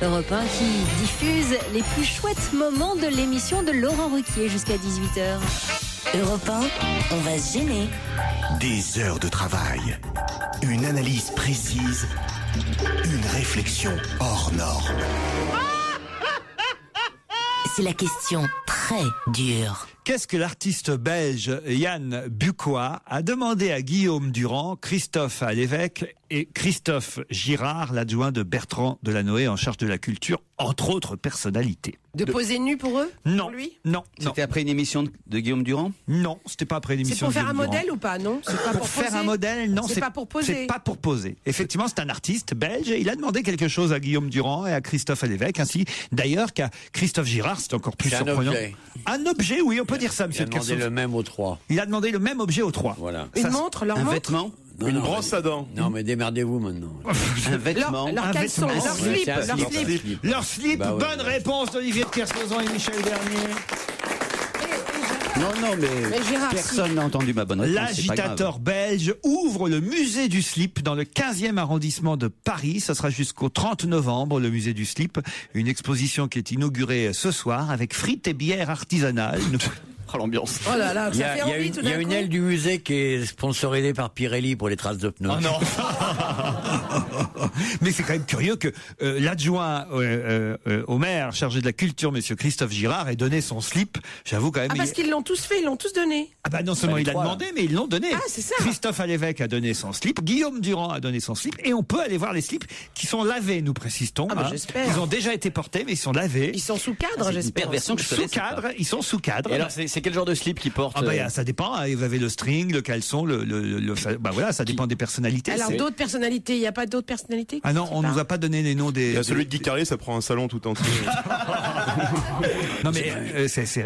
Europe 1 qui diffuse les plus chouettes moments de l'émission de Laurent Ruquier jusqu'à 18h.
Europe 1, on va se gêner.
Des heures de travail, une analyse précise, une réflexion hors norme.
C'est la question très dure.
Qu'est-ce que l'artiste belge Yann Bucois a demandé à Guillaume Durand, Christophe Alévèque et Christophe Girard, l'adjoint de Bertrand Delanoë en charge de la culture, entre autres personnalités?
De poser nu pour eux?
Non.
Pour lui?
Non.
C'était après une émission de Guillaume Durand?
Non, c'était pas après une émission de
Guillaume
Durand.
C'est pour faire un modèle ou pas? Non, c'est pas pour
faire
poser.
un modèle, non.
C'est pas pour poser.
C'est pas pour poser. Effectivement, c'est un artiste belge et il a demandé quelque chose à Guillaume Durand et à Christophe Alévèque, ainsi d'ailleurs qu'à Christophe Girard, c'est encore plus surprenant. Un objet, oui, on peut dire ça, monsieur de Kersauzon.
Il a demandé le même aux trois.
Il a demandé le même objet aux trois.
Voilà.
Une montre, leur
un
montre?
vêtement?
Une brosse à dents.
Non, mais démerdez-vous maintenant.
Un vêtement.
Leur caleçon, leur slip.
Leur slip,
Bah ouais.
bonne réponse d'Olivier de Kersauzon et Michel Bernier.
Non, mais
Gérard,
personne n'a entendu ma bonne réponse.
L'agitateur belge ouvre le musée du slip dans le 15e arrondissement de Paris. Ça sera jusqu'au 30 novembre, le musée du slip. Une exposition qui est inaugurée ce soir avec frites et bières artisanales.
Oh, l'ambiance.
Oh là là,
Il y
ça fait envie tout
a
d'un coup.
une aile du musée qui est sponsorisée par Pirelli pour les traces de pneus.
Oh non. Mais c'est quand même curieux que l'adjoint au maire chargé de la culture, monsieur Christophe Girard, ait donné son slip. J'avoue quand même.
Ah, parce qu'ils l'ont tous fait, ils l'ont tous donné.
Ah bah non seulement il a demandé, mais ils l'ont donné.
Ah, c'est ça.
Christophe Alévèque a donné son slip, Guillaume Durand a donné son slip, et on peut aller voir les slips qui sont lavés, nous précisons.
Ah bah j'espère.
Ils ont déjà été portés, mais ils sont lavés.
Ils sont sous cadre, j'espère.
Perversion que je
Sous cadre, ils sont sous cadre.
Et alors, c'est c'est quel genre de slip qu'ils portent?
Ça dépend. Hein. Vous avez le string, le caleçon, voilà, ça dépend des personnalités.
Alors d'autres personnalités, il n'y a pas d'autres personnalités?
Ah non, on nous a pas donné les noms des.
Il y a celui de Guy Carlier, ça prend un salon tout entier.
Non mais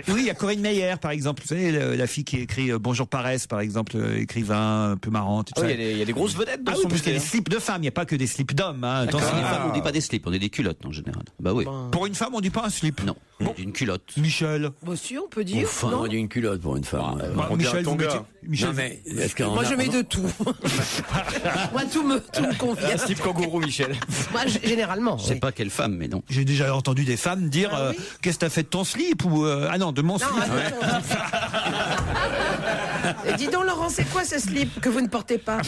oui, il y a Corinne Meyer par exemple. Vous savez, la fille qui écrit Bonjour Paresse par exemple, écrivain un peu marrante.
Il y a des grosses vedettes dans son
parce qu'il y a des slips de femmes, il n'y a pas que des slips d'hommes. Hein.
Les femmes, on dit pas des slips, on dit des culottes en général. Bah oui.
Pour une femme, on dit pas un slip.
Non, on dit une culotte.
Michel.
Bon, si on peut dire.
Enfin, on dit une culotte pour une femme.
Michel,
Michel, mais
moi je mets de tout. Moi tout me convient.
Un slip kangourou, Michel.
Moi généralement.
Je sais pas quelle femme, mais non.
J'ai déjà entendu des femmes dire qu'est-ce que t'as fait de ton slip ou ah non, de mon slip.
Et dis donc Laurent, c'est quoi ce slip que vous ne portez pas?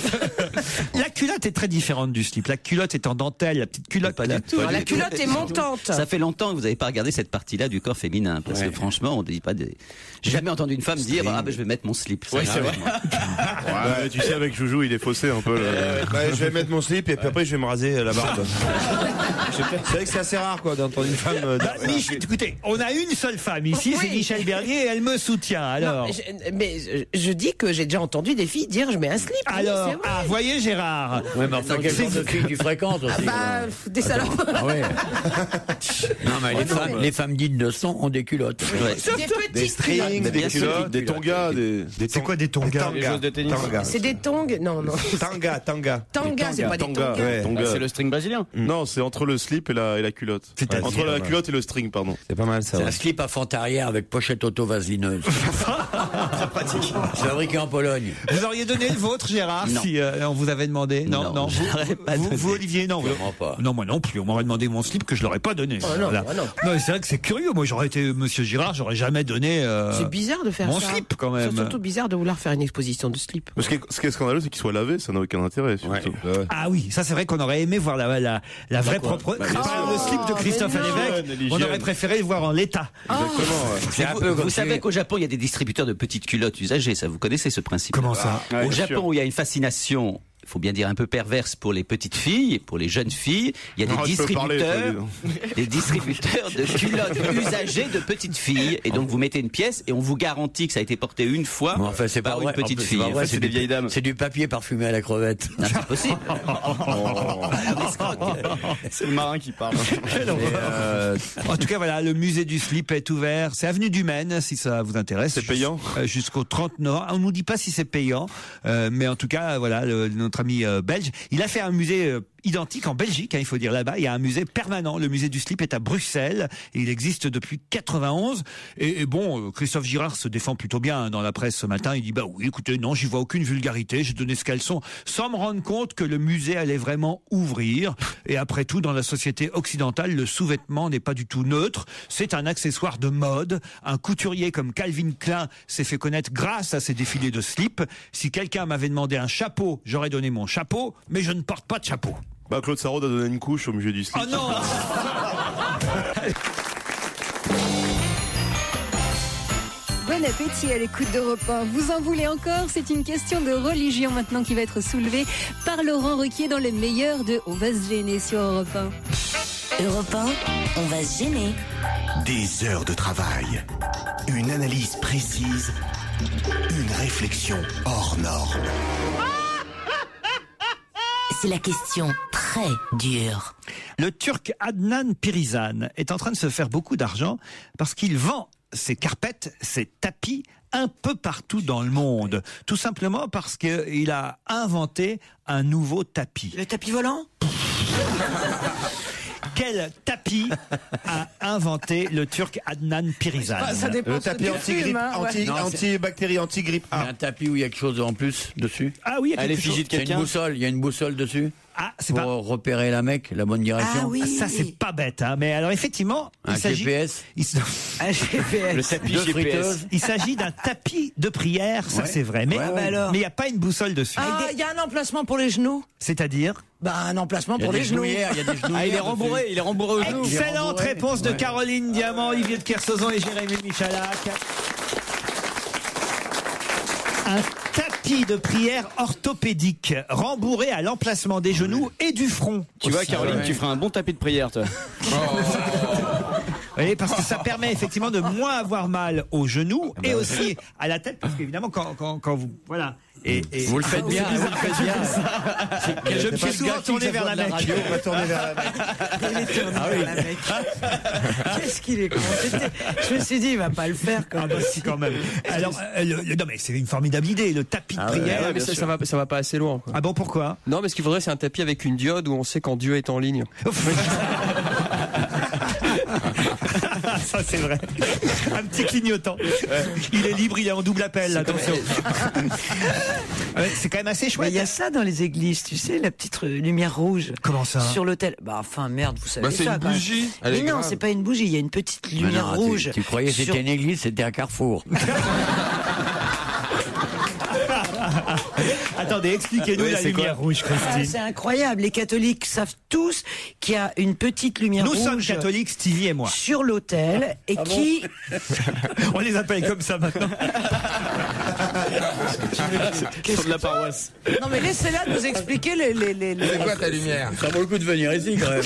La culotte est très différente du slip. La culotte est en dentelle, la petite culotte.
Pas du tout. La culotte est montante.
Ça fait longtemps que vous n'avez pas regardé cette partie-là du corps féminin, parce que franchement, on dit pas des. J'ai jamais entendu une femme dire je vais mettre mon slip.
Oui, c'est vrai.
Tu sais, avec Joujou, il est faussé un peu.
Je vais mettre mon slip et puis après je vais me raser la barbe. C'est vrai que c'est assez rare d'entendre une femme.
Écoutez, on a une seule femme ici, c'est Michel Bernier, et elle me soutient. Alors.
Non, mais je dis que j'ai déjà entendu des filles dire je mets un slip.
Alors, voyez Gérard.
Ouais, mais enfin, quel genre de filles tu fréquentes aussi?
Des salopes.
Ah ouais. Non, mais les femmes dignes de son ont des culottes.
Des strings, des culottes,
des tongas.
C'est quoi des tongas?
C'est des tongs? Non.
Tanga.
Tanga, c'est pas des tongas.
C'est le string brésilien.
Non, c'est entre le slip et la culotte. Entre la culotte et le string, pardon.
C'est pas mal ça.
C'est un slip à fente arrière avec pochette auto-vaselineuse.
Très pratique.
C'est fabriqué en Pologne.
Vous auriez donné le vôtre, Gérard, si on vous avait demandé? Non. Vous, Olivier, non.
Pas.
Non, moi non plus. On m'aurait demandé mon slip que je l'aurais pas donné.
Non,
c'est vrai que c'est curieux. Moi, j'aurais été Monsieur Girard, j'aurais jamais donné.
C'est bizarre de faire
mon
ça.
slip quand même.
C'est surtout bizarre de vouloir faire une exposition de slip.
Ce qui est scandaleux, c'est qu'il soit lavé, ça n'a aucun intérêt. Surtout.
Ouais. Ah oui, ça c'est vrai qu'on aurait aimé voir la vraie propre. Le slip de Christophe Lévesque. On aurait préféré le voir en l'état.
Exactement. Vous savez qu'au Japon, il y a des distributeurs de petites culottes usagées. Ça, vous connaissez ce principe?
Comment ça?
Au Japon, où il y a une fascination, il faut bien dire un peu perverse pour les petites filles, pour les jeunes filles, il y a des distributeurs de culottes usagées de petites filles. Et donc vous mettez une pièce et on vous garantit que ça a été porté une fois
c'est
par
une
petite fille.
C'est des vieilles dames.
C'est du papier parfumé à la crevette.
Non, c'est possible.
C'est le marin qui parle.
En tout cas, voilà, le musée du slip est ouvert. C'est avenue du Maine, si ça vous intéresse.
C'est payant
jusqu'au 30 novembre. On nous dit pas si c'est payant, mais en tout cas, voilà, notre ami belge, il a fait un musée identique en Belgique, il faut dire là-bas. Il y a un musée permanent. Le musée du slip est à Bruxelles et il existe depuis 91. Et bon, Christophe Girard se défend plutôt bien dans la presse ce matin. Il dit oui, écoutez, non, j'y vois aucune vulgarité. J'ai donné ce qu'elles sont, sans me rendre compte que le musée allait vraiment ouvrir. Et après tout, dans la société occidentale, le sous-vêtement n'est pas du tout neutre. C'est un accessoire de mode. Un couturier comme Calvin Klein s'est fait connaître grâce à ses défilés de slip. Si quelqu'un m'avait demandé un chapeau, j'aurais donné mon chapeau, mais je ne porte pas de chapeau.
Claude Sarraud a donné une couche au musée du slip.
Oh non.
Bon appétit à l'écoute d'Europe 1. Vous en voulez encore? C'est une question de religion maintenant qui va être soulevée par Laurent Ruquier dans les meilleurs de On va se gêner sur Europe 1.
Europe 1, on va se gêner.
Des heures de travail, une analyse précise, une réflexion hors norme.
C'est la question très dure.
Le Turc Adnan Pirizan est en train de se faire beaucoup d'argent parce qu'il vend ses carpettes, ses tapis un peu partout dans le monde. Tout simplement parce qu'il a inventé un nouveau tapis.
Le tapis volant?
Quel tapis a inventé le Turc Adnan Pirizan?
Le tapis anti-grippe, anti-bactéries, anti-grippe.
Un tapis où il y a quelque chose en plus dessus?
Ah oui, il y a quelque chose.
Il y a une boussole dessus?
Ah, c'est
pour
pas
repérer la Mecque, la bonne direction.
Ah oui.
Ça c'est pas bête, hein. Mais alors effectivement,
un GPS.
Un GPS.
Le tapis GPS.
Il s'agit d'un tapis de prière, ça c'est vrai. Mais il n'y a pas une boussole dessus.
Ah, il y a un emplacement pour les genoux.
C'est-à-dire?
Un emplacement pour les genoux.
Il y a des genoux.
Il est rembourré aux genoux.
Excellente réponse de Caroline Diamant, Olivier de Kersauzon et Jérémy Michalak. Un tapis de prière orthopédique, rembourré à l'emplacement des genoux et du front.
Tu vois, Caroline, tu feras un bon tapis de prière, toi.
Vous voyez, parce que ça permet effectivement de moins avoir mal aux genoux et aussi à la tête, parce qu'évidemment quand vous voilà. Et
vous le faites bien, vous le faites bien.
Je me suis souvent tourné vers la Mecque.
Qu'est-ce qu'il est con. Je me suis dit, il va pas le faire quand même.
Quand même. Alors, non mais c'est une formidable idée, le tapis de prière.
Ouais, mais ça va pas assez loin. Quoi.
Ah bon, pourquoi?
Non, mais ce qu'il faudrait, c'est un tapis avec une diode où on sait quand Dieu est en ligne.
Ça c'est vrai. Un petit clignotant. Il est libre, il est en double appel, attention. C'est quand même assez chouette.
Il y a ça dans les églises, tu sais, la petite lumière rouge.
Comment ça?
Sur l'autel. Bah enfin merde, vous savez
c'est
ça.
une bougie.
Mais non, c'est pas une bougie, il y a une petite lumière rouge.
Tu croyais que c'était une église, c'était un carrefour.
Attendez, expliquez-nous la lumière rouge, Christine.
C'est incroyable. Les catholiques savent tous qu'il y a une petite lumière rouge.
Nous sommes catholiques, Stevie et moi.
Sur l'autel et qui.
On les appelle comme ça maintenant.
Sur de la paroisse.
Non mais laissez-la nous expliquer les.
C'est quoi ta lumière?
Ça vaut le coup de venir ici quand même.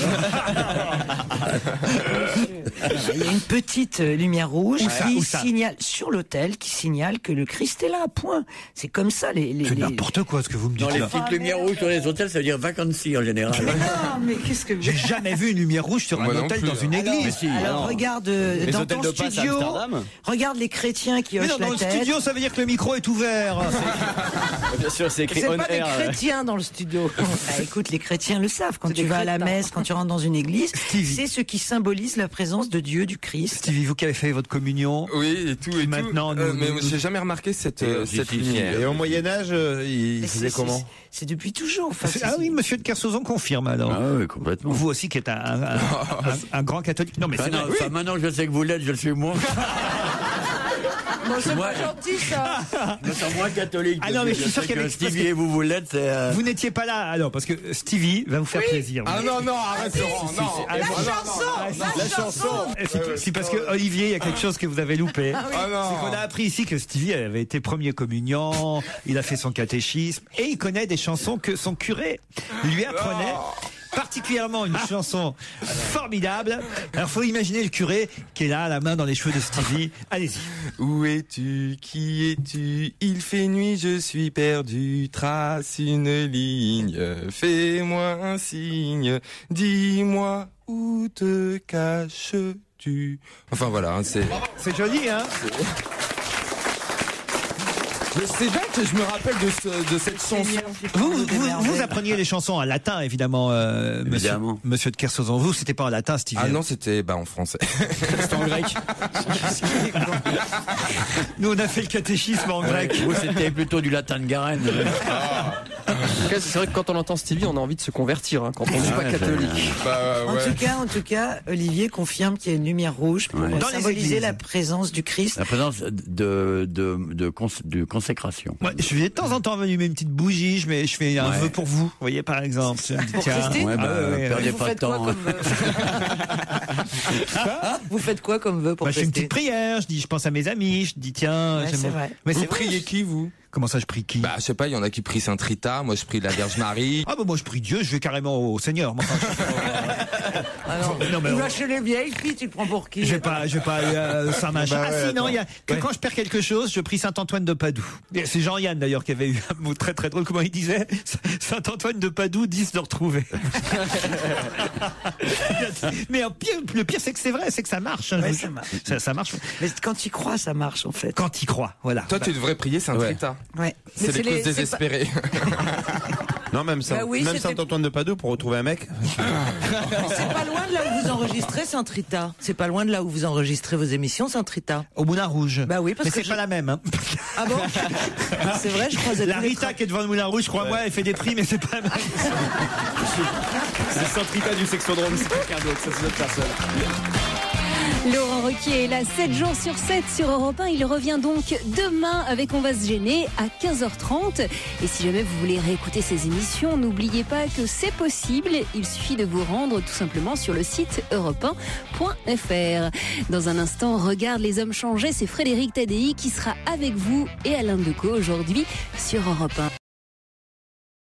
Il y a une petite lumière rouge qui signale sur l'autel, qui signale que le Christ est là. Point. C'est comme ça
C'est n'importe quoi ce que vous me dites.
Dans les
là.
petites lumières rouges sur les hôtels, ça veut dire vacancy en général.
Non, mais qu'est-ce que
J'ai jamais vu une lumière rouge sur un hôtel dans une église.
Alors regarde dans ton studio, regarde les chrétiens qui hochent la tête.
Dans le studio, ça veut dire que le micro est ouvert.
Bien sûr, c'est écrit
C'est
on
pas
air.
des chrétiens dans le studio. Écoute, les chrétiens le savent. Quand tu vas à la messe, quand tu rentres dans une église, c'est ce qui symbolise la présence de Dieu, du Christ.
Stevie, vous qui avez fait votre communion.
Oui, et tout. Et
maintenant,
mais j'ai jamais remarqué cette lumière.
Et au Moyen-Âge, il faisait comment?
C'est depuis toujours. Enfin,
Ah oui, monsieur de Kersauzon confirme alors.
Ah oui, complètement.
Vous aussi qui êtes un grand catholique. Non, mais c'est vrai.
Enfin, maintenant que je sais que vous l'êtes, je le suis moins.
C'est pas gentil ça.
Je suis moins catholique.
Ah non, mais je suis sûr
que Stevie et vous l'êtes, c'est.
Vous n'étiez pas là, alors, parce que Stevie va vous faire plaisir.
Ah non, arrête, Laurent, non.
La chanson.
C'est parce que Olivier, il y a quelque chose que vous avez loupé. C'est qu'on a appris ici que Stevie avait été premier communiant, il a fait son catéchisme, et il connaît des chansons que son curé lui apprenait. Particulièrement une chanson formidable. Alors faut imaginer le curé qui est là, la main dans les cheveux de Stevie. Allez-y.
Où es-tu? Qui es-tu? Il fait nuit, je suis perdu. Trace une ligne. Fais-moi un signe. Dis-moi où te caches-tu? Enfin voilà,
c'est joli, hein?
C'est dingue que je me rappelle de cette chanson.
Vous appreniez les chansons en latin, évidemment, monsieur de Kersauzon. Vous, c'était pas en latin, Stevie?
Ah non, c'était en français.
C'était en grec.
Nous, on a fait le catéchisme en grec.
Vous, c'était plutôt du latin de Garenne.
C'est vrai que quand on entend Stevie, on a envie de se convertir quand on n'est pas catholique.
En tout cas, Olivier confirme qu'il y a une lumière rouge pour symboliser la présence du Christ.
La présence de consécration.
Ouais, je vais de temps en temps allumer une petite bougie, je fais un vœu pour vous, vous voyez, par exemple.
Pour Christine?
Perdez pas de temps.
Vous faites quoi comme vœu pour
je fais une petite prière, je pense à mes amis, je dis tiens...
c'est vrai.
Mais
vous priez qui, vous?
Comment ça, je prie qui?
Je sais pas, il y en a qui prient Saint Rita, moi je prie la Vierge Marie.
Ah moi je prie Dieu, je vais carrément au Seigneur.
Tu vas chez les vieilles filles, tu te prends pour qui?
Je vais pas aller Saint Machin. Non, il y a que quand je perds quelque chose, je prie Saint Antoine de Padoue. C'est Jean-Yann d'ailleurs qui avait eu un mot très très drôle, comment il disait? Saint Antoine de Padoue, 10 de retrouver. Mais le pire c'est que c'est vrai, c'est que ça marche.
Ça marche.
Ça marche.
Mais quand tu crois, ça marche en fait.
Quand tu crois, voilà.
Toi, tu devrais prier Saint Rita.
Ouais.
C'est les causes désespérées.
Non, même Saint Antoine de Padoue pour retrouver un mec.
C'est pas loin de là où vous enregistrez Saint Rita. C'est pas loin de là où vous enregistrez vos émissions Saint Rita.
Au Moulin Rouge.
Bah oui, parce
mais
que
c'est pas la même. Hein.
Ah bon? C'est vrai, je croisais
la Rita qui est devant le Moulin Rouge, crois-moi, elle fait des prix, mais c'est pas la même.
C'est Saint Rita du sexodrome, c'est quelqu'un d'autre, ça c'est notre personne.
Laurent Ruquier est là 7 jours sur 7 sur Europe 1. Il revient donc demain avec On va se gêner à 15h30. Et si jamais vous voulez réécouter ces émissions, n'oubliez pas que c'est possible. Il suffit de vous rendre tout simplement sur le site europe1.fr. Dans un instant, Regarde les hommes changer. C'est Frédéric Tadei qui sera avec vous et Alain Decaux aujourd'hui sur Europe 1.